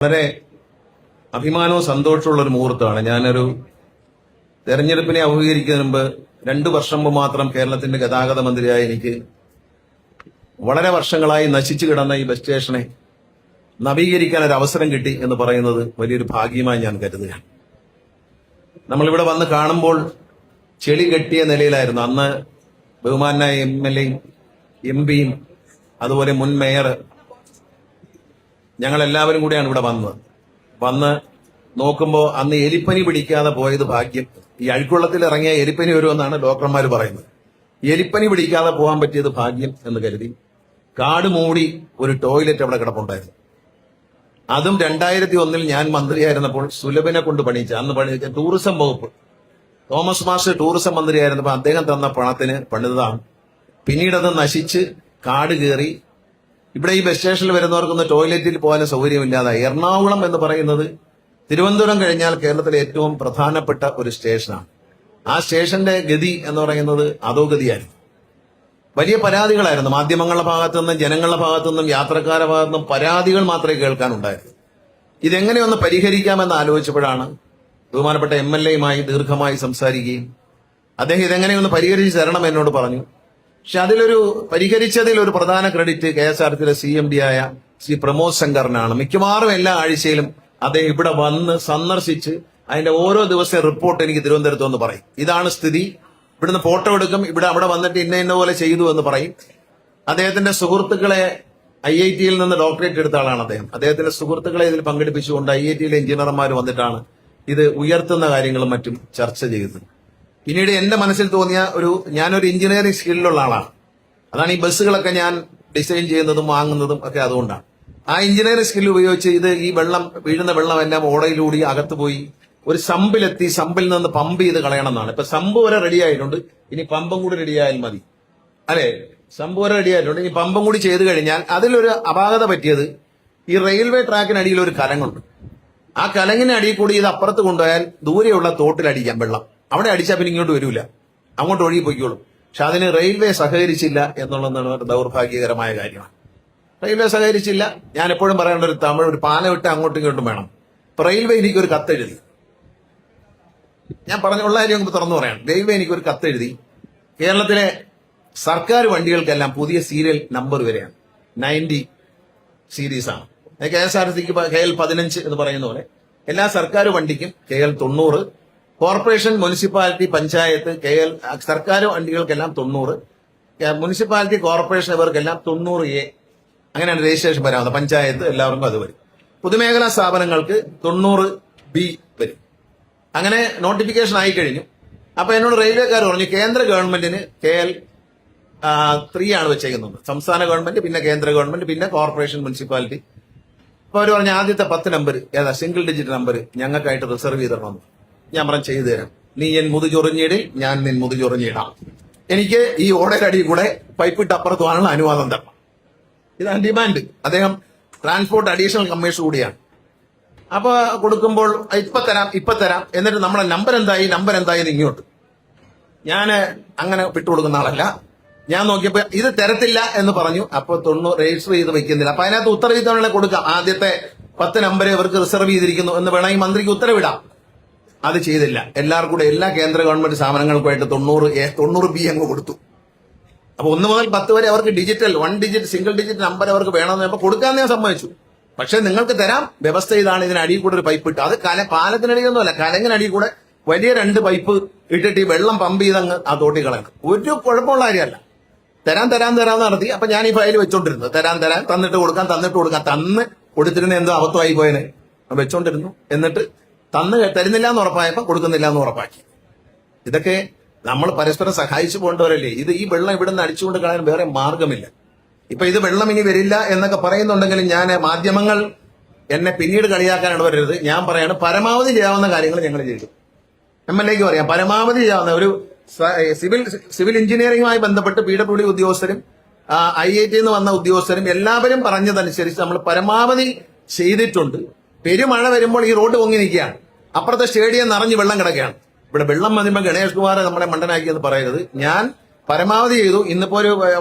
വളരെ അഭിമാനവും സന്തോഷമുള്ള ഒരു മുഹൂർത്തമാണ്. ഞാനൊരു തെരഞ്ഞെടുപ്പിനെ അഭിമുഖീകരിക്കുന്നതിന് മുമ്പ് 2 വർഷം മുമ്പ് മാത്രം കേരളത്തിന്റെ ഗതാഗത മന്ത്രിയായ എനിക്ക് വളരെ വർഷങ്ങളായി നശിച്ചു കിടന്ന ഈ ബസ് സ്റ്റേഷനെ നവീകരിക്കാൻ ഒരു അവസരം കിട്ടി എന്ന് പറയുന്നത് വലിയൊരു ഭാഗ്യമായി ഞാൻ കരുതുകയാണ്. നമ്മളിവിടെ വന്ന് കാണുമ്പോൾ ചെളി കെട്ടിയ നിലയിലായിരുന്നു. അന്ന് ബഹുമാനായ MLA-യും MP-യും അതുപോലെ മുൻ മേയർ ഞങ്ങളെല്ലാവരും കൂടിയാണ് ഇവിടെ വന്ന് നോക്കുമ്പോൾ അന്ന് എലിപ്പനി പിടിക്കാതെ പോയത് ഭാഗ്യം. ഈ അഴുക്കുള്ളത്തിൽ ഇറങ്ങിയ എലിപ്പനി വരുമെന്നാണ് ഡോക്ടർമാർ പറയുന്നത്. എലിപ്പനി പിടിക്കാതെ പോകാൻ പറ്റിയത് ഭാഗ്യം എന്ന് കരുതി കാട് മൂടി ഒരു ടോയ്ലറ്റ് അവിടെ കിടപ്പുണ്ടായിരുന്നു. അതും 2001 ഞാൻ മന്ത്രിയായിരുന്നപ്പോൾ സുലഭിനെ കൊണ്ട് അന്ന് പണിയിച്ച ടൂറിസം വകുപ്പ് തോമസ് മാസ്റ്റർ ടൂറിസം മന്ത്രിയായിരുന്നപ്പോൾ അദ്ദേഹം തന്ന പണത്തിന് പണിതാണ്. പിന്നീട് അത് നശിച്ച് കാട് കയറി ഇവിടെ ഈ ബസ് സ്റ്റേഷനിൽ വരുന്നവർക്കൊന്ന് ടോയ്ലറ്റിൽ പോകാൻ സൗകര്യമില്ലാതായി. എറണാകുളം എന്ന് പറയുന്നത് തിരുവനന്തപുരം കഴിഞ്ഞാൽ കേരളത്തിലെ ഏറ്റവും പ്രധാനപ്പെട്ട ഒരു സ്റ്റേഷനാണ്. ആ സ്റ്റേഷന്റെ ഗതി എന്ന് പറയുന്നത് അധോഗതിയായിരുന്നു. വലിയ പരാതികളായിരുന്നു. മാധ്യമങ്ങളുടെ ഭാഗത്തുനിന്നും ജനങ്ങളുടെ ഭാഗത്തുനിന്നും യാത്രക്കാരുടെ ഭാഗത്തുനിന്നും പരാതികൾ മാത്രമേ കേൾക്കാനുണ്ടായിരുന്നു. ഇതെങ്ങനെയൊന്ന് പരിഹരിക്കാമെന്ന് ആലോചിച്ചപ്പോഴാണ് ബഹുമാനപ്പെട്ട MLA-യുമായി ദീർഘമായി സംസാരിക്കുകയും അദ്ദേഹം ഇതെങ്ങനെയൊന്ന് പരിഹരിച്ച് തരണം എന്നോട് പറഞ്ഞു. പക്ഷെ പരിഹരിച്ചതിൽ ഒരു പ്രധാന ക്രെഡിറ്റ് KSRTC CMD ആയ ശ്രീ പ്രമോദ് ശങ്കറിനാണ്. മിക്കവാറും എല്ലാ ആഴ്ചയിലും അദ്ദേഹം ഇവിടെ വന്ന് സന്ദർശിച്ച് അതിന്റെ ഓരോ ദിവസത്തെ റിപ്പോർട്ട് എനിക്ക് തിരുവനന്തപുരത്ത് വന്ന് പറയും. ഇതാണ് സ്ഥിതി, ഇവിടുന്ന് ഫോട്ടോ എടുക്കും, അവിടെ വന്നിട്ട് ഇന്ന പോലെ ചെയ്തു എന്ന് പറയും. അദ്ദേഹത്തിന്റെ സുഹൃത്തുക്കളെ IIT-യിൽ നിന്ന് ഡോക്ടറേറ്റ് എടുത്ത ആളാണ് അദ്ദേഹം. അദ്ദേഹത്തിന്റെ സുഹൃത്തുക്കളെ ഇതിൽ പങ്കെടുപ്പിച്ചുകൊണ്ട് IIT-യിലെ എഞ്ചിനീയർമാർ വന്നിട്ടാണ് ഇത് ഉയർത്തുന്ന കാര്യങ്ങളും മറ്റും ചർച്ച ചെയ്തത്. പിന്നീട് എന്റെ മനസ്സിൽ തോന്നിയ ഞാനൊരു എഞ്ചിനീയറിംഗ് സ്കില്ലുള്ള ആളാണ്. അതാണ് ഈ ബസ്സുകളൊക്കെ ഞാൻ ഡിസൈൻ ചെയ്യുന്നതും വാങ്ങുന്നതും ഒക്കെ അതുകൊണ്ടാണ്. ആ എഞ്ചിനീയറിംഗ് സ്കിൽ ഉപയോഗിച്ച് ഈ വീഴുന്ന വെള്ളം എല്ലാം ഓടയിലൂടി അകത്ത് പോയി ഒരു സമ്പിലെത്തി സമ്പിൽ നിന്ന് പമ്പ് ചെയ്ത് കളയണം എന്നാണ്. ഇപ്പൊ സമ്പ് വരെ റെഡി ആയിട്ടുണ്ട്, ഇനി പമ്പും കൂടി റെഡിയായാൽ മതി. അല്ലെ, സമ്പ് വരെ റെഡി ആയിട്ടുണ്ട്, ഇനി പമ്പും കൂടി ചെയ്ത് കഴിഞ്ഞാൽ അതിലൊരു അപാകത പറ്റിയത് ഈ റെയിൽവേ ട്രാക്കിനടിയിൽ ഒരു കലങ്ങുണ്ട്. ആ കലങ്ങിന് അടിയിൽ കൂടി ഇത് അപ്പുറത്ത് കൊണ്ടുപോയാൽ ദൂരെയുള്ള തോട്ടിലടിക്കാം വെള്ളം. അവിടെ അടിച്ചാൽ പിന്നെ ഇങ്ങോട്ട് വരൂല, അങ്ങോട്ട് ഒഴുകി പൊയ്ക്കോളും. പക്ഷെ അതിന് റെയിൽവേ സഹകരിച്ചില്ല എന്നുള്ളതാണ് ദൗർഭാഗ്യകരമായ കാര്യമാണ്. റെയിൽവേ സഹകരിച്ചില്ല. ഞാൻ എപ്പോഴും പറയേണ്ട ഒരു പാലം ഇട്ട് അങ്ങോട്ടും ഇങ്ങോട്ടും വേണം. ഇപ്പൊ റെയിൽവേ എനിക്കൊരു കത്തെഴുതി, ഞാൻ പറഞ്ഞുള്ള കാര്യം നമുക്ക് തുറന്നു പറയാം. റെയിൽവേ എനിക്കൊരു കത്തെഴുതി, കേരളത്തിലെ സർക്കാർ വണ്ടികൾക്കെല്ലാം പുതിയ സീരിയൽ നമ്പർ വരെയാണ്, 90 സീരീസാണ്. KSRTCക്ക് KL 15 എന്ന് പറയുന്ന പോലെ എല്ലാ സർക്കാർ വണ്ടിക്കും KL 90, കോർപ്പറേഷൻ, മുനിസിപ്പാലിറ്റി, പഞ്ചായത്ത്, സർക്കാർ വണ്ടികൾക്കെല്ലാം 90, മുനിസിപ്പാലിറ്റി, കോർപ്പറേഷൻ ഇവർക്കെല്ലാം 90A, അങ്ങനെയാണ് രജിസ്ട്രേഷൻ വരാവുന്നത്. പഞ്ചായത്ത് എല്ലാവർക്കും അത് വരും. പൊതുമേഖലാ സ്ഥാപനങ്ങൾക്ക് 90B വരും. അങ്ങനെ നോട്ടിഫിക്കേഷൻ ആയി കഴിഞ്ഞു. അപ്പൊ എന്നോട് റെയിൽവേക്കാർ പറഞ്ഞു കേന്ദ്ര ഗവൺമെന്റിന് KL 3 ആണ് വെച്ചേക്കുന്നത്. സംസ്ഥാന ഗവൺമെന്റ്, പിന്നെ കേന്ദ്ര ഗവൺമെന്റ്, പിന്നെ കോർപ്പറേഷൻ, മുനിസിപ്പാലിറ്റി. അപ്പൊ അവർ പറഞ്ഞു ആദ്യത്തെ 10 നമ്പർ ഏതാ, സിംഗിൾ ഡിജിറ്റ് നമ്പർ ഞങ്ങൾക്കായിട്ട് റിസർവ് ചെയ്തിടണം. ഞാൻ പറഞ്ഞു ചെയ്തു തരാം. നീ എൻ മുതുചൊറിഞ്ഞിടിൽ, ഞാൻ നിൻ മുതുചൊറിഞ്ഞിടാം. എനിക്ക് ഈ ഓടയിലടി കൂടെ പൈപ്പിട്ട് അപ്പുറത്ത് പോകാനുള്ള അനുവാദം തരണം. ഇതാണ് ഡിമാൻഡ്. അദ്ദേഹം ട്രാൻസ്പോർട്ട് അഡീഷണൽ കമ്മീഷൻ കൂടിയാണ്. അപ്പൊ കൊടുക്കുമ്പോൾ ഇപ്പൊ തരാം എന്നിട്ട് നമ്മളെ നമ്പർ എന്തായി ഇങ്ങോട്ട്. ഞാൻ അങ്ങനെ വിട്ടുകൊടുക്കുന്ന ആളല്ല. ഞാൻ നോക്കിയപ്പോ ഇത് തരത്തില്ല എന്ന് പറഞ്ഞു. അപ്പൊ 90 രജിസ്റ്റർ ചെയ്ത് വെക്കുന്നില്ല. അപ്പൊ അതിനകത്ത് ഉത്തരവിധം കൊടുക്കാം, ആദ്യത്തെ 10 നമ്പർ ഇവർക്ക് റിസർവ് ചെയ്തിരിക്കുന്നു എന്ന് വേണമെങ്കിൽ മന്ത്രിക്ക് ഉത്തരവിടാം. അത് ചെയ്തില്ല. എല്ലാവർക്കും കൂടെ എല്ലാ കേന്ദ്ര ഗവൺമെന്റ് സ്ഥാപനങ്ങൾക്കുമായിട്ട് 90B അങ്ങ് കൊടുത്തു. അപ്പൊ 1 മുതൽ 10 വരെ അവർക്ക് digital 1 digit single digit number അവർക്ക് വേണമെന്ന് അപ്പൊ കൊടുക്കാന്ന് ഞാൻ സമ്മതിച്ചു. പക്ഷെ നിങ്ങൾക്ക് തരാം, വ്യവസ്ഥ ഇതാണ്, ഇതിനടിയിൽ കൂടെ ഒരു പൈപ്പ് ഇട്ട്, അത് പാലത്തിനടിയൊന്നുമല്ല, കലങ്ങിനടിയിൽ കൂടെ വലിയ 2 പൈപ്പ് ഇട്ടിട്ട് ഈ വെള്ളം പമ്പ് ചെയ്തങ്ങ് ആ തോട്ടി കളയണം. ഒരു കുഴപ്പമുള്ള കാര്യമല്ല. തരാൻ നടത്തി. അപ്പൊ ഞാൻ ഈ ഫയൽ വെച്ചോണ്ടിരുന്നു. തരാൻ തന്നിട്ട് കൊടുക്കാൻ തന്ന് കൊടുത്തിരുന്ന എന്തോ അബദ്ധമായി പോയതിന് വെച്ചോണ്ടിരുന്നു. എന്നിട്ട് തരുന്നില്ല എന്ന് ഉറപ്പായപ്പോ കൊടുക്കുന്നില്ല എന്ന് ഉറപ്പാക്കി. ഇതൊക്കെ നമ്മൾ പരസ്പരം സഹായിച്ചു പോകേണ്ടവരല്ലേ. ഈ വെള്ളം ഇവിടുന്ന് അടിച്ചുകൊണ്ട് കളയാൻ വേറെ മാർഗമില്ല. ഇപ്പൊ ഇത് വെള്ളം ഇനി വരില്ല എന്നൊക്കെ പറയുന്നുണ്ടെങ്കിലും ഞാൻ മാധ്യമങ്ങൾ എന്നെ പിന്നീട് കളിയാക്കാൻ ഇടവരരുത്. ഞാൻ പറയാണ് പരമാവധി ചെയ്യാവുന്ന കാര്യങ്ങൾ ഞങ്ങൾ ചെയ്തു. MLA-ക്ക് പറയാം, പരമാവധി ചെയ്യാവുന്ന ഒരു സിവിൽ എഞ്ചിനീയറിംഗുമായി ബന്ധപ്പെട്ട് PWD ഉദ്യോഗസ്ഥരും IIT-യിൽ നിന്ന് വന്ന ഉദ്യോഗസ്ഥരും എല്ലാവരും പറഞ്ഞതനുസരിച്ച് നമ്മൾ പരമാവധി ചെയ്തിട്ടുണ്ട്. പെരുമഴ വരുമ്പോൾ ഈ റോഡ് പൊങ്ങി നിൽക്കുകയാണ്, അപ്പുറത്തെ സ്റ്റേഡിയം നിറഞ്ഞ് വെള്ളം കിടക്കുകയാണ്. ഇവിടെ വെള്ളം വന്നുമ്പോൾ ഗണേഷ് കുമാർ നമ്മളെ മണ്ടനാക്കിയെന്ന് പറയരുത്. ഞാൻ പരമാവധി ചെയ്തു. ഇന്നിപ്പോ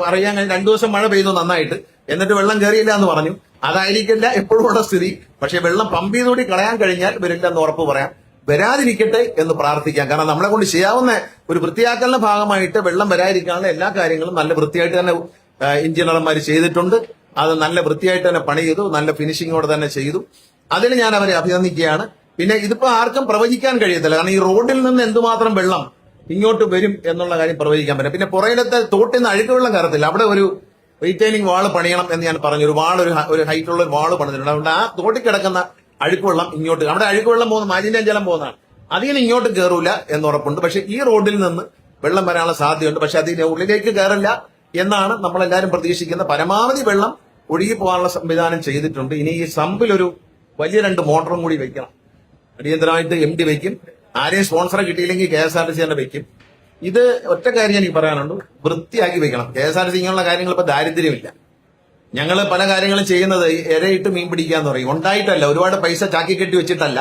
അറിയാൻ 2 ദിവസം മഴ പെയ്തു നന്നായിട്ട്. എന്നിട്ട് വെള്ളം കയറിയില്ല എന്ന് പറഞ്ഞു. അതായിരിക്കില്ല എപ്പോഴും ഉള്ള സ്ഥിതി. പക്ഷെ വെള്ളം പമ്പ് ചെയ്തുകൂടി കളയാൻ കഴിഞ്ഞാൽ വരില്ല എന്ന് ഉറപ്പ് പറയാം. വരാതിരിക്കട്ടെ എന്ന് പ്രാർത്ഥിക്കാം. കാരണം നമ്മളെ കൊണ്ട് ചെയ്യാവുന്ന ഒരു വൃത്തിയാക്കലിന്റെ ഭാഗമായിട്ട് വെള്ളം വരാതിരിക്കാനുള്ള എല്ലാ കാര്യങ്ങളും നല്ല വൃത്തിയായിട്ട് തന്നെ എഞ്ചിനീയർമാർ ചെയ്തിട്ടുണ്ട്. അത് നല്ല വൃത്തിയായിട്ട് തന്നെ പണി ചെയ്തു, നല്ല ഫിനിഷിങ്ങോടെ തന്നെ ചെയ്തു. അതിന് ഞാൻ അവരെ അഭിനന്ദിക്കുകയാണ്. പിന്നെ ഇതിപ്പോ ആർക്കും പ്രവചിക്കാൻ കഴിയത്തില്ല. കാരണം ഈ റോഡിൽ നിന്ന് എന്തുമാത്രം വെള്ളം ഇങ്ങോട്ട് വരും എന്നുള്ള കാര്യം പ്രവചിക്കാൻ പറ്റില്ല. പിന്നെ പുറയിലത്തെ തോട്ടിൽ നിന്ന് അഴുക്ക് വെള്ളം കയറത്തില്ല. അവിടെ ഒരു റീറ്റൈനിങ് വാള് പണിയണം എന്ന് ഞാൻ പറഞ്ഞു. ഒരു ഹൈറ്റുള്ള ഒരു വാള് പണിതിട്ടുണ്ട്. അതുകൊണ്ട് ആ തോട്ടിൽ കിടക്കുന്ന അഴുക്കുവെള്ളം ഇങ്ങോട്ട്, അവിടെ അഴുക്കുവെള്ളം പോകുന്ന മാലിന്യ ജലം പോകുന്നതാണ്, അതിന് ഇങ്ങോട്ട് കയറൂല എന്ന് ഉറപ്പുണ്ട്. പക്ഷെ ഈ റോഡിൽ നിന്ന് വെള്ളം വരാനുള്ള സാധ്യതയുണ്ട്. പക്ഷെ അതിന്റെ ഉള്ളിലേക്ക് കയറില്ല എന്നാണ് നമ്മളെല്ലാവരും പ്രതീക്ഷിക്കുന്നത്. പരമാവധി വെള്ളം ഒഴുകി പോകാനുള്ള സംവിധാനം ചെയ്തിട്ടുണ്ട്. ഇനി ഈ സമ്പിലൊരു വലിയ 2 മോട്ടറും കൂടി വെക്കണം. അടിയന്തരമായിട്ട് MD വെക്കും. ആരെയും സ്പോൺസറെ കിട്ടിയില്ലെങ്കിൽ KSRTC തന്നെ വെക്കും. ഇത് ഒറ്റ കാര്യം എനിക്ക് പറയാനുണ്ട്, വൃത്തിയാക്കി വെക്കണം. KSRTC ഇങ്ങനെയുള്ള കാര്യങ്ങൾ ഇപ്പൊ ദാരിദ്ര്യമില്ല. ഞങ്ങൾ പല കാര്യങ്ങളും ചെയ്യുന്നത് ഇരയിട്ട് മീൻ പിടിക്കാന്ന് പറയും. ഉണ്ടായിട്ടല്ല, ഒരുപാട് പൈസ ചാക്കി കെട്ടി വെച്ചിട്ടല്ല.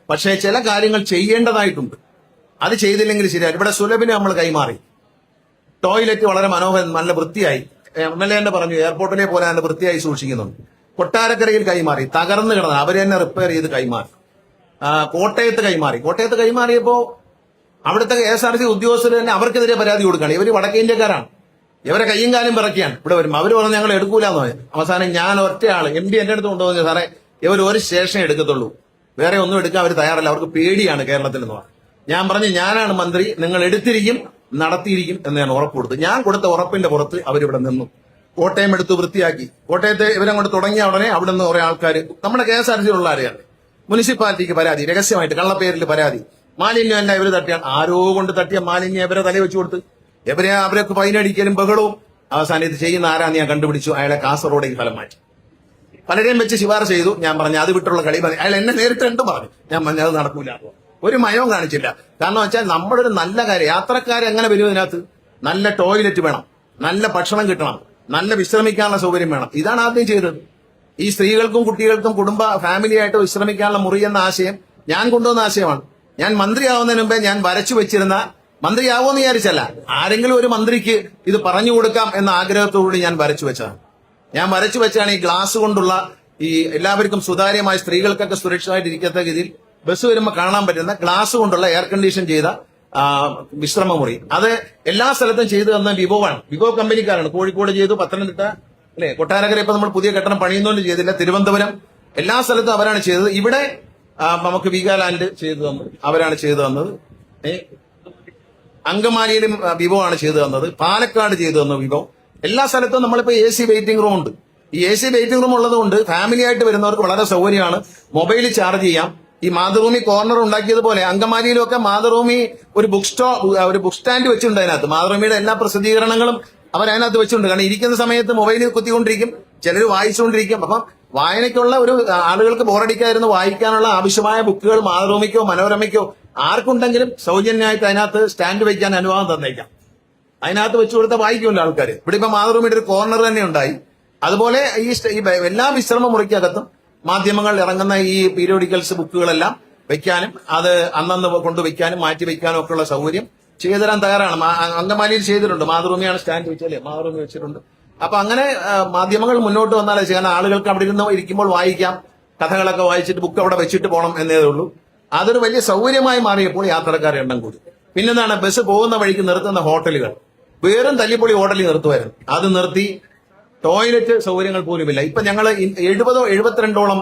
പക്ഷേ ചില കാര്യങ്ങൾ ചെയ്യേണ്ടതായിട്ടുണ്ട്. അത് ചെയ്തില്ലെങ്കിൽ ശരിയാണ്. ഇവിടെ സുലഭിന് നമ്മൾ കൈമാറി. ടോയ്ലറ്റ് വളരെ മനോഹരം, നല്ല വൃത്തിയായി. MLA തന്നെ പറഞ്ഞു എയർപോർട്ടിലെ പോലെ നല്ല വൃത്തിയായി സൂക്ഷിക്കുന്നുണ്ട്. കൊട്ടാരക്കരയിൽ കൈമാറി, തകർന്നു കിടന്നു, അവര് തന്നെ റിപ്പയർ ചെയ്ത് കൈമാറി. കോട്ടയത്ത് കൈമാറിയപ്പോ അവിടുത്തെ KSRTC ഉദ്യോഗസ്ഥർ തന്നെ അവർക്കെതിരെ പരാതി കൊടുക്കുകയാണ്. ഇവര് വടക്കേ ഇന്ത്യക്കാരാണ്, ഇവരെ കയ്യും കാലും പിറക്കിയാണ് ഇവിടെ വരും. അവര് പറഞ്ഞു ഞങ്ങൾ എടുക്കൂലെന്ന് പറഞ്ഞു. അവസാനം ഞാൻ ഒറ്റയാള് MD എന്റെ അടുത്ത് കൊണ്ടുവന്നു, സാറേ ഇവർ ഒരു സ്റ്റേഷനേ എടുക്കത്തുള്ളൂ, വേറെ ഒന്നും എടുക്കാൻ അവർ തയ്യാറല്ല, അവർക്ക് പേടിയാണ് കേരളത്തിൽ എന്ന് പറഞ്ഞു. ഞാൻ പറഞ്ഞു ഞാനാണ് മന്ത്രി, നിങ്ങൾ എടുത്തിരിക്കും നടത്തിയിരിക്കും എന്ന് ഞാൻ ഉറപ്പ് കൊടുത്തു. ഞാൻ കൊടുത്ത ഉറപ്പിന്റെ പുറത്ത് അവരിവിടെ നിന്നു. കോട്ടയം എടുത്ത് വൃത്തിയാക്കി. കോട്ടയത്തെ ഇവരങ്ങോട്ട് തുടങ്ങിയ ഉടനെ അവിടെ നിന്ന് കുറെ ആൾക്കാർ, നമ്മുടെ KSRTC ഉള്ള ആരെയാണ്, മുനിസിപ്പാലിറ്റിക്ക് പരാതി, രഹസ്യമായിട്ട് കള്ളപ്പേരിൽ പരാതി, മാലിന്യം എല്ലാം ഇവര് തട്ടിയാണ്. ആരോ കൊണ്ട് തട്ടിയ മാലിന്യം ഇവരെ തലയിൽ വെച്ചു കൊടുത്ത് അവരൊക്കെ ഫൈനടിക്കലും ബഹളവും. അവസാനം ഇത് ചെയ്യുന്ന ആരാന്ന് ഞാൻ കണ്ടുപിടിച്ചു. അയാളെ കാസർഗോഡേക്ക് ഫലം മാറ്റി. പലരെയും വെച്ച് ശുപാർശ ചെയ്തു. ഞാൻ പറഞ്ഞു അത് വിട്ടുള്ള കളി പറഞ്ഞു. അയാൾ എന്നെ നേരിട്ട് കണ്ടു പറഞ്ഞു. ഞാൻ പറഞ്ഞു അത് നടക്കൂല. ഒരു മയവും കാണിച്ചില്ല. കാരണം വെച്ചാൽ നമ്മുടെ ഒരു നല്ല കാര്യം, യാത്രക്കാർ എങ്ങനെ വരും ഇതിനകത്ത്? നല്ല ടോയ്ലറ്റ് വേണം, നല്ല ഭക്ഷണം കിട്ടണം, നല്ല വിശ്രമിക്കാനുള്ള സൗകര്യം വേണം. ഇതാണ് ആദ്യം ചെയ്തത്. ഈ സ്ത്രീകൾക്കും കുട്ടികൾക്കും ഫാമിലി ആയിട്ട് വിശ്രമിക്കാനുള്ള മുറി എന്ന ആശയം ഞാൻ കൊണ്ടുവന്ന ആശയമാണ്. ഞാൻ മന്ത്രിയാവുന്നതിന് മുമ്പേ ഞാൻ വരച്ചു വെച്ചിരുന്ന, മന്ത്രിയാവുമെന്ന് വിചാരിച്ചല്ല, ആരെങ്കിലും ഒരു മന്ത്രിക്ക് ഇത് പറഞ്ഞു കൊടുക്കാം എന്ന ആഗ്രഹത്തോടുകൂടി ഞാൻ വരച്ചു വെച്ചതാണ്. ഞാൻ വരച്ചു വെച്ചാണ് ഈ ഗ്ലാസ് കൊണ്ടുള്ള, ഈ എല്ലാവർക്കും സുതാര്യമായ, സ്ത്രീകൾക്കൊക്കെ സുരക്ഷിതമായിട്ട് ഇരിക്കത്തക്ക രീതിയിൽ ബസ് വരുമ്പോൾ കാണാൻ പറ്റുന്ന ഗ്ലാസ് കൊണ്ടുള്ള എയർ കണ്ടീഷൻ ചെയ്ത വിശ്രമ മുറി. അത് എല്ലാ സ്ഥലത്തും ചെയ്തു തന്ന വിവോവാണ്. വിവോ കമ്പനിക്കാരാണ്. കോഴിക്കോട് ചെയ്തു, പത്തനംതിട്ട, അല്ലെ, കൊട്ടാരക്കര ഇപ്പൊ നമ്മൾ പുതിയ കെട്ടിടം പണിയുന്നോണ്ട് ചെയ്തില്ല, തിരുവനന്തപുരം, എല്ലാ സ്ഥലത്തും അവരാണ് ചെയ്തത്. ഇവിടെ നമുക്ക് വീഗാലാൻഡ് ചെയ്തു തന്നു, അവരാണ് ചെയ്തു തന്നത്. അങ്കമാലിയിലും വിവോ ആണ് ചെയ്തു തന്നത്. പാലക്കാട് ചെയ്തു തന്നു വിവോ. എല്ലാ സ്ഥലത്തും നമ്മളിപ്പോ AC വെയിറ്റിംഗ് റൂം ഉണ്ട്. ഈ AC വെയിറ്റിംഗ് റൂം ഉള്ളത് കൊണ്ട് ഫാമിലി ആയിട്ട് വരുന്നവർക്ക് വളരെ സൗകര്യമാണ്. മൊബൈൽ ചാർജ് ചെയ്യാം. ഈ മാതൃഭൂമി കോർണർ ഉണ്ടാക്കിയതുപോലെ അങ്കമാലിയിലൊക്കെ മാതൃഭൂമി ഒരു ബുക്ക് സ്റ്റാൻഡ് വെച്ചിട്ടുണ്ട്. അതിനകത്ത് മാതൃഭൂമിയുടെ എല്ലാ പ്രസിദ്ധീകരണങ്ങളും അവരതിനകത്ത് വെച്ചിട്ടുണ്ട്. കാരണം ഇരിക്കുന്ന സമയത്ത് മൊബൈലിൽ കുത്തിക്കൊണ്ടിരിക്കും, ചിലർ വായിച്ചുകൊണ്ടിരിക്കും. അപ്പം വായനയ്ക്കുള്ള ഒരു ആളുകൾക്ക് ബോറടിക്കാതിരുന്ന് വായിക്കാനുള്ള ആവശ്യമായ ബുക്കുകൾ മാതൃഭൂമിക്കോ മനോരമയ്ക്കോ ആർക്കുണ്ടെങ്കിലും സൗജന്യമായിട്ട് അതിനകത്ത് സ്റ്റാൻഡ് വയ്ക്കാൻ അനുവാദം തന്നേക്കാം. അതിനകത്ത് വെച്ചു കൊടുത്ത വായിക്കുമല്ലോ ആൾക്കാർ. ഇവിടെ ഇപ്പൊ മാതൃഭൂമിയുടെ ഒരു കോർണർ തന്നെ ഉണ്ടായി. അതുപോലെ ഈ എല്ലാ വിശ്രമ മുറിക്കകത്തും മാധ്യമങ്ങൾ ഇറങ്ങുന്ന ഈ പീരിയോഡിക്കൽസ് ബുക്കുകളെല്ലാം വെക്കാനും അത് അന്നന്ന് കൊണ്ടുവയ്ക്കാനും മാറ്റി വെക്കാനും ഒക്കെ ഉള്ള സൗകര്യം ചെയ്തു തരാൻ തയ്യാറാണ്. അങ്കമാലിയിൽ ചെയ്തിട്ടുണ്ട്. മാതൃഭൂമിയാണ് സ്റ്റാൻഡ് വെച്ചല്ലേ, മാതൃഭൂമി വെച്ചിട്ടുണ്ട്. അപ്പൊ അങ്ങനെ മാധ്യമങ്ങൾ മുന്നോട്ട് വന്നാലേ ചെയ്യാൻ, ആളുകൾക്ക് അവിടെ ഇരുന്ന് ഇരിക്കുമ്പോൾ വായിക്കാം, കഥകളൊക്കെ വായിച്ചിട്ട് ബുക്ക് അവിടെ വെച്ചിട്ട് പോകണം എന്നേ ഉള്ളൂ. അതൊരു വലിയ സൗകര്യമായി മാറിയപ്പോൾ യാത്രക്കാരുടെ എണ്ണം കൂടി. പിന്നെന്താണ്, ബസ് പോകുന്ന വഴിക്ക് നിർത്തുന്ന ഹോട്ടലുകൾ വേറും തല്ലിപ്പൊളി ഹോട്ടലിൽ നിർത്തുമായിരുന്നു. അത് നിർത്തി. ടോയ്ലറ്റ് സൗകര്യങ്ങൾ പോലുമില്ല. ഇപ്പൊ ഞങ്ങൾ 72ഓളം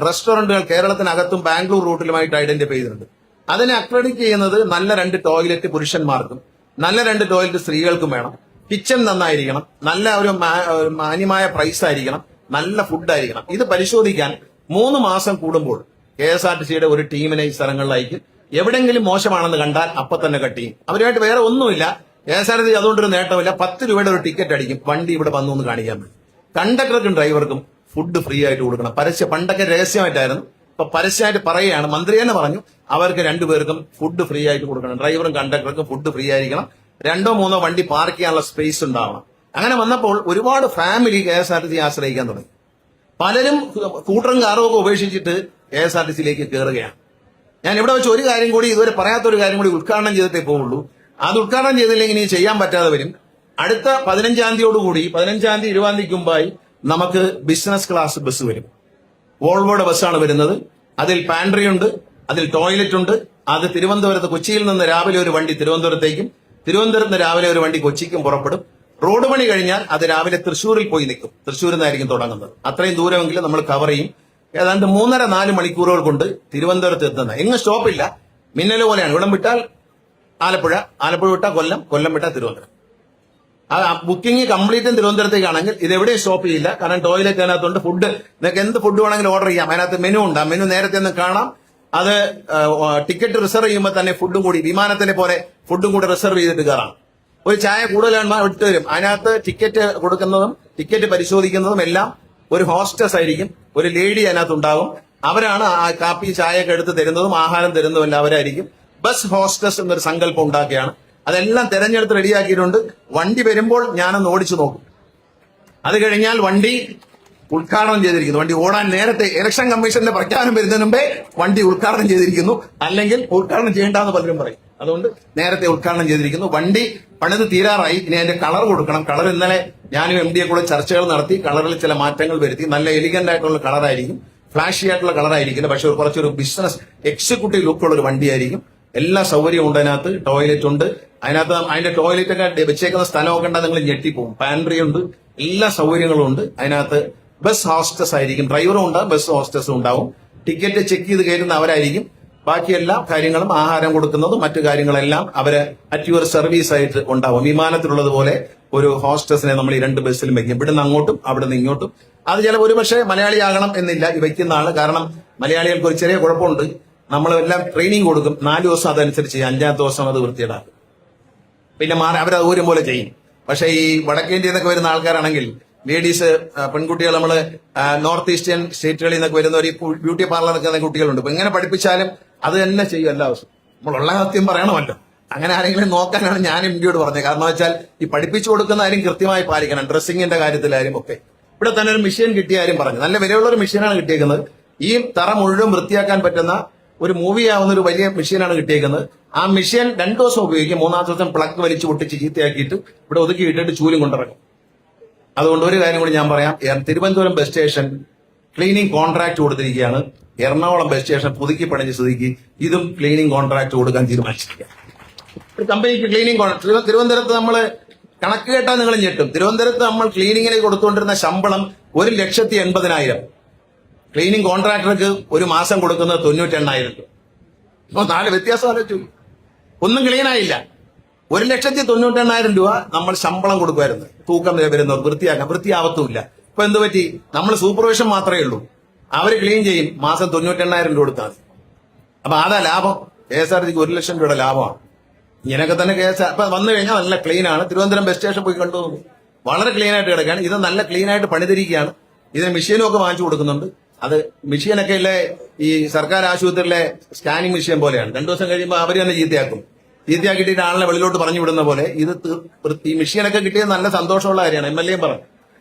റെസ്റ്റോറന്റുകൾ കേരളത്തിനകത്തും ബാംഗ്ലൂർ റൂട്ടിലുമായിട്ട് ഐഡന്റിഫൈ ചെയ്തിട്ടുണ്ട്. അതിനെ അക്രഡിറ്റ് ചെയ്യുന്നത് നല്ല 2 ടോയ്ലറ്റ് പുരുഷന്മാർക്കും നല്ല 2 ടോയ്ലറ്റ് സ്ത്രീകൾക്കും വേണം. കിച്ചൺ നന്നായിരിക്കണം, നല്ല ഒരു മാന്യമായ പ്രൈസ് ആയിരിക്കണം, നല്ല ഫുഡ് ആയിരിക്കണം. ഇത് പരിശോധിക്കാൻ 3 മാസം കൂടുമ്പോൾ KSRTCയുടെ ഒരു ടീമിനെ ഈ സ്ഥലങ്ങളിലേക്ക്, എവിടെങ്കിലും മോശമാണെന്ന് കണ്ടാൽ അപ്പൊ തന്നെ കട്ട് ചെയ്യും. അവരുമായിട്ട് വേറെ ഒന്നുമില്ല. KSRTC അതുകൊണ്ടൊരു നേട്ടമില്ല. 10 രൂപയുടെ ഒരു ടിക്കറ്റ് അടിക്കും, വണ്ടി ഇവിടെ വന്നു എന്ന് കാണിക്കാൻ വേണ്ടി. കണ്ടക്ടർക്കും ഡ്രൈവർക്കും ഫുഡ് ഫ്രീ ആയിട്ട് കൊടുക്കണം. പണ്ടൊക്കെ രഹസ്യമായിട്ടായിരുന്നു, ഇപ്പൊ പരസ്യമായിട്ട് പറയുകയാണ്. മന്ത്രി തന്നെ പറഞ്ഞു അവർക്ക് 2 പേർക്കും ഫുഡ് ഫ്രീ ആയിട്ട് കൊടുക്കണം. ഡ്രൈവറും കണ്ടക്ടർക്കും ഫുഡ് ഫ്രീ ആയിരിക്കണം. 2 or 3 വണ്ടി പാർക്ക് ചെയ്യാനുള്ള സ്പേസ് ഉണ്ടാവണം. അങ്ങനെ വന്നപ്പോൾ ഒരുപാട് ഫാമിലി KSRTC ആശ്രയിക്കാൻ തുടങ്ങി. പലരും സ്കൂട്ടറും കാറും ഒക്കെ ഉപേക്ഷിച്ചിട്ട് KSRTCയിലേക്ക് കയറുകയാണ്. ഞാൻ ഇവിടെ വെച്ച് ഒരു കാര്യം കൂടി, ഇതുവരെ പറയാത്തൊരു കാര്യം കൂടി ഉദ്ഘാടനം ചെയ്തിട്ടേ പോവുള്ളൂ. അത് ഉദ്ഘാടനം ചെയ്തില്ലെങ്കിൽ ഇനി ചെയ്യാൻ പറ്റാതെ വരും. അടുത്ത 15-ാം തീയതിയോടുകൂടി, 15-ാം തീയതി 20-ാം തീയതിക്ക് മുമ്പായി നമുക്ക് ബിസിനസ് ക്ലാസ് ബസ് വരും. വോൾവോയുടെ ബസ്സാണ് വരുന്നത്. അതിൽ പാൻട്രി ഉണ്ട്, അതിൽ ടോയ്ലറ്റ് ഉണ്ട്. അത് തിരുവനന്തപുരത്ത്, കൊച്ചിയിൽ നിന്ന് രാവിലെ ഒരു വണ്ടി തിരുവനന്തപുരത്തേക്കും, തിരുവനന്തപുരത്ത് നിന്ന് രാവിലെ ഒരു വണ്ടി കൊച്ചിക്കും പുറപ്പെടും. റോഡ് പണി കഴിഞ്ഞാൽ അത് രാവിലെ തൃശ്ശൂരിൽ പോയി നിൽക്കും. തൃശ്ശൂരിൽ നിന്നായിരിക്കും തുടങ്ങുന്നത്. അത്രയും ദൂരമെങ്കിലും നമ്മൾ കവർ ചെയ്യും. ഏതാണ്ട് 3.5-4 മണിക്കൂറുകൾ കൊണ്ട് തിരുവനന്തപുരത്ത് എത്തുന്നത്. എങ്ങും സ്റ്റോപ്പില്ല, മിന്നൽ പോലെയാണ്. ഇവിടം വിട്ടാൽ ആലപ്പുഴ, ആലപ്പുഴ വിട്ടാൽ കൊല്ലം, കൊല്ലം വിട്ടാൽ തിരുവനന്തപുരം. ആ ബുക്കിംഗ് കംപ്ലീറ്റും തിരുവനന്തപുരത്തേക്കാണെങ്കിൽ ഇത് എവിടെയും സ്റ്റോപ്പ് ചെയ്യില്ല. കാരണം ടോയ്ലറ്റ് അതിനകത്തുണ്ട്, ഫുഡ്, നിങ്ങൾക്ക് എന്ത് ഫുഡ് വേണമെങ്കിലും ഓർഡർ ചെയ്യാം. അതിനകത്ത് മെനു ഉണ്ട്. ആ മെനു നേരത്തെ ഒന്ന് കാണാം. അത് ടിക്കറ്റ് റിസർവ് ചെയ്യുമ്പോൾ തന്നെ ഫുഡും കൂടി, വിമാനത്തിലെ പോലെ ഫുഡും കൂടി റിസർവ് ചെയ്തിട്ട് കയറാം. ഒരു ചായ കൂടുതലാണ് വിട്ടു വരും. അതിനകത്ത് ടിക്കറ്റ് കൊടുക്കുന്നതും ടിക്കറ്റ് പരിശോധിക്കുന്നതും എല്ലാം ഒരു ഹോസ്റ്റസ് ആയിരിക്കും, ഒരു ലേഡി അതിനകത്ത് ഉണ്ടാകും. അവരാണ് ആ കാപ്പി ചായയൊക്കെ എടുത്ത് തരുന്നതും ആഹാരം തരുന്നതും എല്ലാം അവരായിരിക്കും. ബസ് ഹോസ്റ്റസ് എന്നൊരു സങ്കല്പം ഉണ്ടാക്കിയാണ്. അതെല്ലാം തെരഞ്ഞെടുത്ത് റെഡിയാക്കിയിട്ടുണ്ട്. വണ്ടി വരുമ്പോൾ ഞാനൊന്ന് ഓടിച്ചു നോക്കും. അത് കഴിഞ്ഞാൽ വണ്ടി ഉദ്ഘാടനം ചെയ്തിരിക്കുന്നു. വണ്ടി ഓടാൻ നേരത്തെ ഇലക്ഷൻ കമ്മീഷന്റെ പ്രഖ്യാപനം വരുന്നതിന് മുമ്പേ വണ്ടി ഉദ്ഘാടനം ചെയ്തിരിക്കുന്നു. അല്ലെങ്കിൽ ഉദ്ഘാടനം ചെയ്യേണ്ടെന്ന് പലരും പറയും. അതുകൊണ്ട് നേരത്തെ ഉദ്ഘാടനം ചെയ്തിരിക്കുന്നു. വണ്ടി പണിത് തീരാറായി. ഇനി അതിന്റെ കളർ കൊടുക്കണം. കളർ ഇന്നലെ ഞാനും MD കൂടെ ചർച്ചകൾ നടത്തി. കളറിൽ ചില മാറ്റങ്ങൾ വരുത്തി. നല്ല എലിഗന്റ് ആയിട്ടുള്ള കളറായിരിക്കും, ഫ്ലാഷി ആയിട്ടുള്ള കളറായിരിക്കില്ല. പക്ഷെ കുറച്ചൊരു ബിസിനസ് എക്സിക്യൂട്ടീവ് ലുക്കുള്ള ഒരു വണ്ടിയായിരിക്കും. എല്ലാ സൗകര്യവും ഉണ്ട് അതിനകത്ത്. ടോയ്ലറ്റ് ഉണ്ട് അതിനകത്ത്. അതിന്റെ ടോയ്ലറ്റ് ഒക്കെ വെച്ചേക്കുന്ന സ്ഥലമൊക്കെ ഉണ്ടാ നിങ്ങൾ ഞെട്ടിപ്പോവും. പാൻട്രി ഉണ്ട്, എല്ലാ സൗകര്യങ്ങളും ഉണ്ട് അതിനകത്ത്. ബസ് ഹോസ്റ്റസ് ആയിരിക്കും. ഡ്രൈവറും ഉണ്ടാവും, ബസ് ഹോസ്റ്റസും ഉണ്ടാവും. ടിക്കറ്റ് ചെക്ക് ചെയ്ത് കയറ്റുന്ന അവരായിരിക്കും. ബാക്കി എല്ലാ കാര്യങ്ങളും, ആഹാരം കൊടുക്കുന്നതും മറ്റു കാര്യങ്ങളെല്ലാം അവര് അറ്റ് യുവർ സർവീസ് ആയിട്ട് ഉണ്ടാവും. വിമാനത്തിലുള്ളതുപോലെ ഒരു ഹോസ്റ്റസിനെ നമ്മൾ ഈ 2 ബസ്സിലും വെക്കും. ഇവിടുന്ന് അങ്ങോട്ടും അവിടുന്ന് ഇങ്ങോട്ടും. അത് ചില ഒരുപക്ഷെ മലയാളിയാകണം എന്നില്ല ഈ വയ്ക്കുന്ന ആള്. കാരണം മലയാളികൾക്ക് ഒരു ചെറിയ കുഴപ്പമുണ്ട്. നമ്മളെല്ലാം ട്രെയിനിങ് കൊടുക്കും. 4 ദിവസം അതനുസരിച്ച് ചെയ്യും. 5ാമത്തെ ദിവസം അത് വൃത്തിയിടാക്കും. പിന്നെ അവരത് ഊരും പോലെ ചെയ്യും. പക്ഷെ ഈ വടക്കേന്ത്യയിൽ നിന്നൊക്കെ വരുന്ന ആൾക്കാരാണെങ്കിൽ, ലേഡീസ്, പെൺകുട്ടികൾ, നമ്മള് നോർത്ത് ഈസ്റ്റേൺ സ്റ്റേറ്റുകളിൽ നിന്നൊക്കെ വരുന്ന ഒരു ബ്യൂട്ടി പാർലറൊക്കെ കുട്ടികളുണ്ട്. ഇപ്പൊ എങ്ങനെ പഠിപ്പിച്ചാലും അത് തന്നെ ചെയ്യും എല്ലാ ദിവസവും. നമ്മളുള്ള സത്യം പറയണമല്ലോ. അങ്ങനെ ആരെങ്കിലും നോക്കാനാണ് ഞാൻ MDയോട് പറഞ്ഞത്. കാരണം വെച്ചാൽ ഈ പഠിപ്പിച്ചു കൊടുക്കുന്ന കാര്യം കൃത്യമായി പാലിക്കണം. ഡ്രസ്സിങ്ങിന്റെ കാര്യത്തിലായാലും ഒക്കെ. ഇവിടെ തന്നെ ഒരു മെഷീൻ കിട്ടിയ കാര്യം പറഞ്ഞു. നല്ല വിലയുള്ള ഒരു മെഷീനാണ് കിട്ടിയേക്കുന്നത്. ഈ തറ മുഴുവൻ വൃത്തിയാക്കാൻ പറ്റുന്ന ഒരു മൂവിയാവുന്ന ഒരു വലിയ മെഷീനാണ് കിട്ടിയേക്കുന്നത്. ആ മെഷീൻ 2 ദിവസം ഉപയോഗിക്കും. 3-ാമത്തെ ദിവസം പ്ലഗ് വലിച്ചു പൊട്ടിച്ച് ചീത്തയാക്കിയിട്ട് ഇവിടെ ഒതുക്കി ഇട്ടിട്ട് ചൂലും കൊണ്ടിറങ്ങും. അതുകൊണ്ട് ഒരു കാര്യം കൂടി ഞാൻ പറയാം. Thiruvananthapuram bus station cleaning contract കൊടുത്തിരിക്കുകയാണ്. എറണാകുളം ബസ് സ്റ്റേഷൻ പുതുക്കി പണിഞ്ഞ സ്ഥിതിക്ക് ഇതും ക്ലീനിങ് കോൺട്രാക്ട് കൊടുക്കാൻ തീരുമാനിച്ചിരിക്കുക. ഒരു കമ്പനിക്ക് ക്ലീനിങ് തിരുവനന്തപുരത്ത് നമ്മൾ കണക്ക് കേട്ടാൽ നിങ്ങൾ ഞെട്ടും. തിരുവനന്തപുരത്ത് നമ്മൾ ക്ലീനിങ്ങിന് കൊടുത്തുകൊണ്ടിരുന്ന ശമ്പളം 1,80,000. ക്ലീനിങ് കോൺട്രാക്ടർക്ക് ഒരു മാസം കൊടുക്കുന്നത് 98,000 രൂപ. അപ്പൊ 4 വ്യത്യാസം ആലോചിച്ചു. ഒന്നും ക്ലീനായില്ല. 1,98,000 രൂപ നമ്മൾ ശമ്പളം കൊടുക്കുമായിരുന്നു. തൂക്കം വരുന്നവർ വൃത്തിയാവത്തുമില്ല. ഇപ്പൊ എന്ത് പറ്റി? നമ്മൾ സൂപ്പർവിഷൻ മാത്രമേ ഉള്ളൂ. അവര് ക്ലീൻ ചെയ്യും. മാസം 98,000 രൂപ കൊടുത്താൽ മതി. അപ്പൊ അതാ ലാഭം. KSRTC 1 ലക്ഷം രൂപയുടെ ലാഭമാണ്. ഇങ്ങനെയൊക്കെ തന്നെ അപ്പൊ വന്നു കഴിഞ്ഞാൽ നല്ല ക്ലീൻ ആണ്. തിരുവനന്തപുരം ബസ് സ്റ്റേഷൻ പോയി കണ്ടു, വളരെ ക്ലീൻ ആയിട്ട് കിടക്കുകയാണ്. ഇത് നല്ല ക്ലീൻ ആയിട്ട് പണിതിരിക്കുകയാണ്. ഇതിന് മെഷീനും ഒക്കെ വാങ്ങിച്ചു കൊടുക്കുന്നുണ്ട്. അത് മെഷീനൊക്കെ ഇല്ലേ ഈ സർക്കാർ ആശുപത്രിയിലെ സ്കാനിങ് മെഷീൻ പോലെയാണ്. 2 ദിവസം കഴിയുമ്പോൾ അവർ തന്നെ ചീത്തയാക്കിയിട്ട് ആളിനെ വെളിയിലോട്ട് പറഞ്ഞു വിടുന്ന പോലെ. ഇത് ഈ മെഷീനൊക്കെ കിട്ടിയത് നല്ല സന്തോഷമുള്ള കാര്യമാണ്. MLA പറഞ്ഞു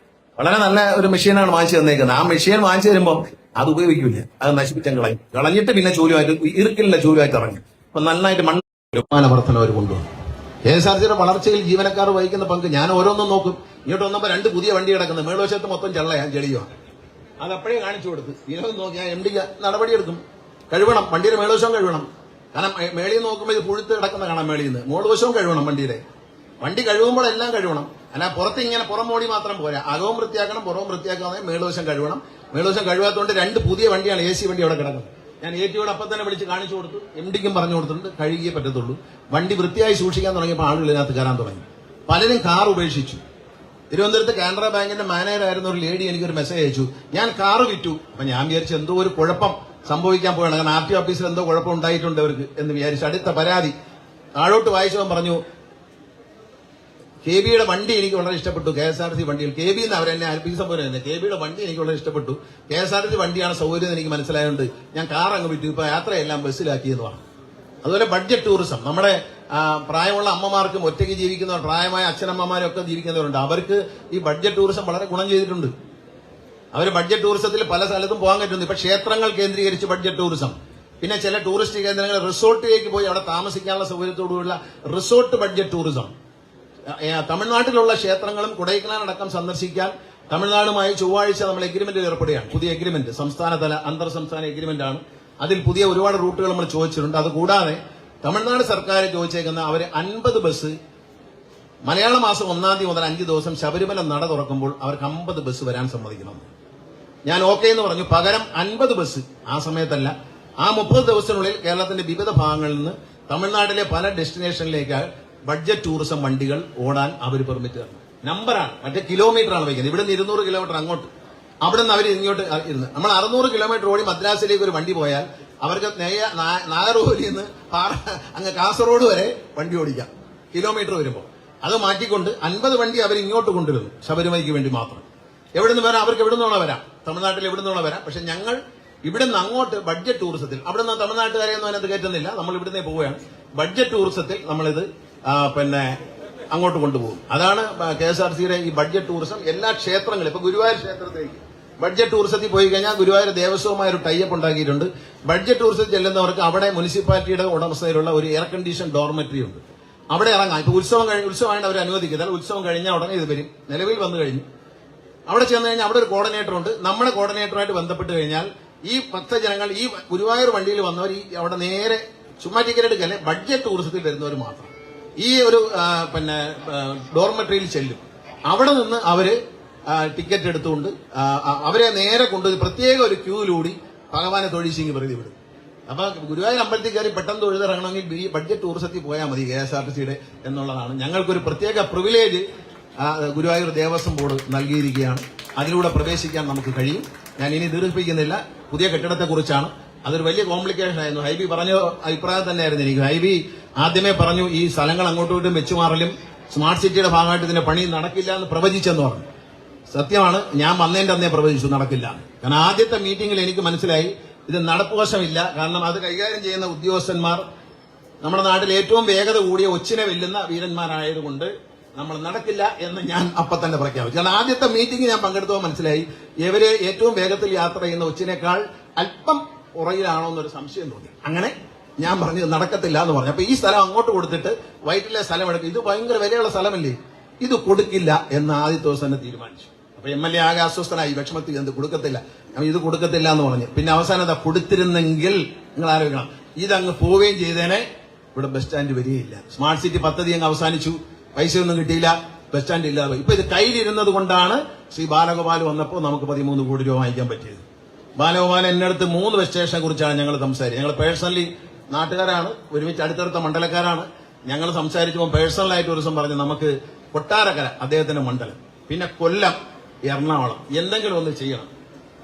വളരെ നല്ല ഒരു മെഷീനാണ് വാങ്ങിച്ചു തന്നേക്കുന്നത്. ആ മെഷീൻ വാങ്ങിച്ചു തരുമ്പോൾ അത് ഉപയോഗിക്കില്ല, അത് നശിപ്പിച്ചാൽ കളഞ്ഞിട്ട് പിന്നെ ചൂലുമായിട്ട് ഇറുക്കില്ല ചൂലുമായിട്ട് ഇറങ്ങി. അപ്പൊ നന്നായിട്ട് വരുമാന വർധന അവർ കൊണ്ടുവന്നു. KSRTCയുടെ വളർച്ചയിൽ ജീവനക്കാർ വഹിക്കുന്ന പങ്ക് ഞാൻ ഓരോന്നും നോക്കും. ഇങ്ങോട്ട് വന്നപ്പോൾ 2 പുതിയ വണ്ടി കിടക്കുന്നത്. മേളുവശത്ത് മൊത്തം ചെളിയുമാണ്. അതപ്പോഴേ കാണിച്ചു കൊടുത്ത് ഇതിനൊന്നും നോക്കി ഞാൻ MD നടപടിയെടുക്കും. കഴുകണം, വണ്ടിയുടെ മേളുവശവും കഴുകണം. കാരണം മേളിൽ നോക്കുമ്പോൾ ഇത് പുഴുത്ത് കിടക്കുന്ന കാണാം. മേളിൽ നിന്ന് മുകൾവശവും കഴുകണം. വണ്ടി കഴുകുമ്പോൾ എല്ലാം കഴുകണം. അല്ല പുറത്ത് ഇങ്ങനെ പുറം മോടി മാത്രം പോരാ, അകവും വൃത്തിയാക്കണം, പുറവും വൃത്തിയാക്കാതെ മേളുവശം കഴുകണം. മേളുവശം കഴുകാത്തതുകൊണ്ട് 2 പുതിയ വണ്ടിയാണ് AC വണ്ടി അവിടെ കിടക്കുന്നത്. ഞാൻ ATയോട് അപ്പം തന്നെ വിളിച്ച് കാണിച്ചു കൊടുത്തു. MDക്കും പറഞ്ഞു കൊടുത്തിട്ടുണ്ട്. കഴുകിയേ പറ്റത്തുള്ളൂ. വണ്ടി വൃത്തിയായി സൂക്ഷിക്കാൻ തുടങ്ങിയപ്പോൾ ആളുകൾ ഇതിനകത്ത് കയറാൻ തുടങ്ങി. പലരും കാർ ഉപേക്ഷിച്ചു. തിരുവനന്തപുരത്ത് കാനറ ബാങ്കിന്റെ മാനേജർ ആയിരുന്ന ഒരു ലേഡി എനിക്കൊരു മെസ്സേജ് അയച്ചു, ഞാൻ കാറ് വിറ്റു. അപ്പൊ ഞാൻ വിചാരിച്ചു എന്തോ ഒരു കുഴപ്പം സംഭവിക്കാൻ പോവുകയാണ്. കാരണം RTO ഓഫീസിൽ എന്തോ കുഴപ്പം ഉണ്ടായിട്ടുണ്ട് അവർക്ക് എന്ന് വിചാരിച്ചു. അടുത്ത പരാതി താഴോട്ട് വായിച്ചവൻ പറഞ്ഞു, KB യുടെ വണ്ടി എനിക്ക് വളരെ ഇഷ്ടപ്പെട്ടു. KSRTC വണ്ടിയിൽ KB എന്ന് അവരെന്നെ ഏൽപ്പിച്ച പോലെ തന്നെ KB യുടെ വണ്ടി എനിക്ക് വളരെ ഇഷ്ടപ്പെട്ടു. KSRTC വണ്ടിയാണ് സൗകര്യം എനിക്ക് മനസ്സിലായതുകൊണ്ട് ഞാൻ കാർ അങ്ങ് വിറ്റു. ഇപ്പൊ യാത്രയെല്ലാം ബസ്സിലാക്കിയെന്ന് പറഞ്ഞു. അതുപോലെ ബഡ്ജറ്റ് ടൂറിസം. നമ്മുടെ പ്രായമുള്ള അമ്മമാർക്കും ഒറ്റയ്ക്ക് ജീവിക്കുന്നവർ, പ്രായമായ അച്ഛനമ്മമാരും ഒക്കെ ജീവിക്കുന്നവരുണ്ട്. അവർക്ക് ഈ ബഡ്ജറ്റ് ടൂറിസം വളരെ ഗുണം ചെയ്തിട്ടുണ്ട്. അവർ ബഡ്ജറ്റ് ടൂറിസത്തിൽ പല സ്ഥലത്തും പോകാൻ പറ്റുന്നു. ഇപ്പൊ ക്ഷേത്രങ്ങൾ കേന്ദ്രീകരിച്ച് ബഡ്ജറ്റ് ടൂറിസം, പിന്നെ ചില ടൂറിസ്റ്റ് കേന്ദ്രങ്ങൾ റിസോർട്ടിലേക്ക് പോയി അവിടെ താമസിക്കാനുള്ള സൗകര്യത്തോടുള്ള റിസോർട്ട് ബഡ്ജറ്റ് ടൂറിസം. തമിഴ്നാട്ടിലുള്ള ക്ഷേത്രങ്ങളും കൊടൈക്കനാൽ അടക്കം സന്ദർശിക്കാൻ തമിഴ്നാടുമായി ചൊവ്വാഴ്ച നമ്മൾ എഗ്രിമെന്റ് ഏർപ്പെടുകയാണ്. പുതിയ എഗ്രിമെന്റ്, സംസ്ഥാനതല അന്തർ സംസ്ഥാന എഗ്രിമെന്റ് ആണ്. അതിൽ പുതിയ ഒരുപാട് റൂട്ടുകൾ നമ്മൾ ചോദിച്ചിട്ടുണ്ട്. അതുകൂടാതെ തമിഴ്നാട് സർക്കാർ ചോദിച്ചേക്കുന്ന അവര് 50 ബസ് മലയാള മാസം 1-ാം തീയതി മുതൽ 5 ദിവസം ശബരിമല നട തുറക്കുമ്പോൾ അവർക്ക് 50 ബസ് വരാൻ സമ്മതിക്കണം. ഞാൻ ഓക്കെ എന്ന് പറഞ്ഞു. പകരം 50 ബസ് ആ സമയത്തല്ല, ആ 30 ദിവസത്തിനുള്ളിൽ കേരളത്തിന്റെ വിവിധ ഭാഗങ്ങളിൽ നിന്ന് തമിഴ്നാട്ടിലെ പല ഡെസ്റ്റിനേഷനിലേക്ക് ബഡ്ജറ്റ് ടൂറിസം വണ്ടികൾ ഓടാൻ അവർ പെർമിറ്റ് തരണം. നമ്പറാണ്, മറ്റേ കിലോമീറ്റർ ആണ് വയ്ക്കുന്നത്. ഇവിടെ നിന്ന് 200 കിലോമീറ്റർ അങ്ങോട്ട്, അവിടെ നിന്ന് അവർ ഇങ്ങോട്ട് ഇരുന്ന് നമ്മൾ 600 കിലോമീറ്റർ ഓടി മദ്രാസിലേക്ക് ഒരു വണ്ടി പോയാൽ അവർക്ക് നാഗർകോവിലിൽ നിന്ന് അങ്ങ് കാസർഗോഡ് വരെ വണ്ടി ഓടിക്കാം കിലോമീറ്റർ വരുമ്പോൾ. അത് മാറ്റിക്കൊണ്ട് 50 വണ്ടി അവർ ഇങ്ങോട്ട് കൊണ്ടുവരുന്നു ശബരിമലയ്ക്ക് വേണ്ടി മാത്രം. എവിടെ നിന്ന് വരാം? അവർക്ക് എവിടെ നിന്നുള്ള വരാം, തമിഴ്നാട്ടിൽ എവിടെ നിന്നുള്ള വരാം. പക്ഷെ ഞങ്ങൾ ഇവിടെ നിന്ന് അങ്ങോട്ട് ബഡ്ജറ്റ് ടൂറിസത്തിൽ, അവിടെ നിന്ന് തമിഴ്നാട്ടുകാരെയൊന്നും അതിനകത്ത് കയറ്റുന്നില്ല, നമ്മൾ ഇവിടുന്ന് പോവുകയാണ്. ബഡ്ജറ്റ് ടൂറിസത്തിൽ നമ്മളിത് അങ്ങോട്ട് കൊണ്ടുപോകും. അതാണ് KSRTCയുടെ ഈ ബഡ്ജറ്റ് ടൂറിസം. എല്ലാ ക്ഷേത്രങ്ങളും, ഇപ്പൊ ഗുരുവായൂർ ക്ഷേത്രത്തിലേക്ക് ബഡ്ജറ്റ് ടൂറിസത്തിൽ പോയി കഴിഞ്ഞാൽ ഗുരുവായൂർ ദേവസ്വവുമായ ഒരു ടൈപ്പ് ഉണ്ടാക്കിയിട്ടുണ്ട്. ബഡ്ജറ്റ് ടൂറിസത്തിൽ ചെല്ലുന്നവർക്ക് അവിടെ മുനിസിപ്പാലിറ്റിയുടെ ഉടമസ്ഥയിലുള്ള ഒരു എയർ കണ്ടീഷൻ ഡോർമെറ്ററി ഉണ്ട്, അവിടെ ഇറങ്ങാം. ഇപ്പൊ ഉത്സവമായിട്ട് അവർ അനുവദിക്കുന്നത്. ഉത്സവം കഴിഞ്ഞാൽ ഉടനെ ഇത് വരും, നിലവിൽ വന്നു കഴിഞ്ഞു. അവിടെ ചെന്ന് കഴിഞ്ഞാൽ അവിടെ ഒരു കോർഡിനേറ്റർ ഉണ്ട്. നമ്മുടെ കോർഡിനേറ്ററുമായിട്ട് ബന്ധപ്പെട്ട് കഴിഞ്ഞാൽ ഈ ഭക്തജനങ്ങൾ, ഈ ഗുരുവായൂർ വണ്ടിയിൽ വന്നവർ ഈ അവിടെ നേരെ ചുമ്മാ ടിക്കറ്റ് എടുക്കല്ലേ, ബഡ്ജറ്റ് ടൂറിസത്തിൽ വരുന്നവർ മാത്രം ഈ ഒരു ഡോർമെറ്ററിയിൽ ചെല്ലും. അവിടെ നിന്ന് അവര് ടിക്കറ്റ് എടുത്തുകൊണ്ട് അവരെ നേരെ കൊണ്ടുപോയി പ്രത്യേക ഒരു ക്യൂവിലൂടി ഭഗവാനെ തൊഴിച്ചിങ്ങി പ്രതി വിടും. അപ്പൊ ഗുരുവായൂർ അമ്പലത്തിൽ കയറി പെട്ടെന്ന് തൊഴുതിറങ്ങണമെങ്കിൽ ഈ ബഡ്ജറ്റ് ടൂറിസത്തിൽ പോയാൽ മതി KSRTCയുടെ എന്നുള്ളതാണ്. ഞങ്ങൾക്കൊരു പ്രത്യേക പ്രിവിലേജ് ഗുരുവായൂർ ദേവസ്വം ബോർഡ് നൽകിയിരിക്കുകയാണ്. അതിലൂടെ പ്രവേശിക്കാൻ നമുക്ക് കഴിയും. ഞാൻ ഇനി ദീർഘിപ്പിക്കുന്നില്ല. പുതിയ കെട്ടിടത്തെക്കുറിച്ചാണ്. അതൊരു വലിയ കോംപ്ലിക്കേഷൻ ആയിരുന്നു. ഹൈബി പറഞ്ഞ അഭിപ്രായം തന്നെയായിരുന്നു എനിക്ക്. ഹൈബി ആദ്യമേ പറഞ്ഞു ഈ സ്ഥലങ്ങൾ അങ്ങോട്ടും ഇങ്ങോട്ടും വെച്ചുമാറലും സ്മാർട്ട് സിറ്റിയുടെ ഭാഗമായിട്ട് ഇതിന്റെ പണി നടക്കില്ല എന്ന് പ്രവചിച്ചെന്ന് പറഞ്ഞു. സത്യമാണ്, ഞാൻ വന്നതിന്റെ അന്നേ പ്രവചിച്ചു നടക്കില്ല. കാരണം ആദ്യത്തെ മീറ്റിംഗിൽ എനിക്ക് മനസ്സിലായി ഇത് നടപ്പുവശമില്ല. കാരണം അത് കൈകാര്യം ചെയ്യുന്ന ഉദ്യോഗസ്ഥന്മാർ നമ്മുടെ നാട്ടിൽ ഏറ്റവും വേഗത കൂടിയ ഒച്ചിനെ വെല്ലുന്ന വീരന്മാരായതുകൊണ്ട് നമ്മൾ നടക്കില്ല എന്ന് ഞാൻ അപ്പൊ തന്നെ പ്രഖ്യാപിച്ചു. കാരണം ആദ്യത്തെ മീറ്റിംഗ് ഞാൻ പങ്കെടുത്തപ്പോൾ മനസ്സിലായി ഇവര് ഏറ്റവും വേഗത്തിൽ യാത്ര ചെയ്യുന്ന ഒച്ചിനേക്കാൾ അല്പം പുറകിലാണോ എന്നൊരു സംശയം തോന്നി. അങ്ങനെ ഞാൻ പറഞ്ഞു നടക്കത്തില്ല എന്ന് പറഞ്ഞു. അപ്പൊ ഈ സ്ഥലം അങ്ങോട്ട് കൊടുത്തിട്ട് വൈറ്റിലെ സ്ഥലം എടുക്കും, ഇത് ഭയങ്കര വിലയുള്ള സ്ഥലമല്ലേ, ഇത് കൊടുക്കില്ല എന്ന് ആദ്യത്തെ ദിവസം തന്നെ തീരുമാനിച്ചു. അപ്പൊ MLA ആകെ അസ്വസ്ഥനായി, വിഷമത്തിൽ എന്ത് കൊടുക്കത്തില്ല, ഇത് കൊടുക്കത്തില്ല എന്ന് പറഞ്ഞു. പിന്നെ അവസാനം കൊടുത്തിരുന്നെങ്കിൽ നിങ്ങൾ ആലോചിക്കണം, ഇതങ്ങ് പോവുകയും ചെയ്തേനെ, ഇവിടെ ബസ് സ്റ്റാൻഡ് വരികയില്ല. സ്മാർട്ട് സിറ്റി പദ്ധതി അങ്ങ് അവസാനിച്ചു, പൈസയൊന്നും കിട്ടിയില്ല, ബസ് സ്റ്റാൻഡ് ഇല്ലാതെ. ഇപ്പൊ ഇത് കയ്യിലിരുന്നത് കൊണ്ടാണ് ശ്രീ ബാലഗോപാൽ വന്നപ്പോൾ നമുക്ക് 13 കോടി രൂപ വാങ്ങിക്കാൻ പറ്റിയത്. ബാലഗോപാൽ എന്റെ അടുത്ത് 3 ബസ് സ്റ്റേഷനെ കുറിച്ചാണ് ഞങ്ങൾ സംസാരിച്ചത്. ഞങ്ങൾ പേഴ്സണലി നാട്ടുകാരാണ്, ഒരുമിച്ച് അടുത്തടുത്ത മണ്ഡലക്കാരാണ്. ഞങ്ങൾ സംസാരിച്ചപ്പോൾ പേഴ്സണലായിട്ട് ഒരു ദിവസം പറഞ്ഞു നമുക്ക് കൊട്ടാരക്കര അദ്ദേഹത്തിന്റെ മണ്ഡലം, പിന്നെ കൊല്ലം, എറണാകുളം എന്തെങ്കിലും ഒന്ന് ചെയ്യണം.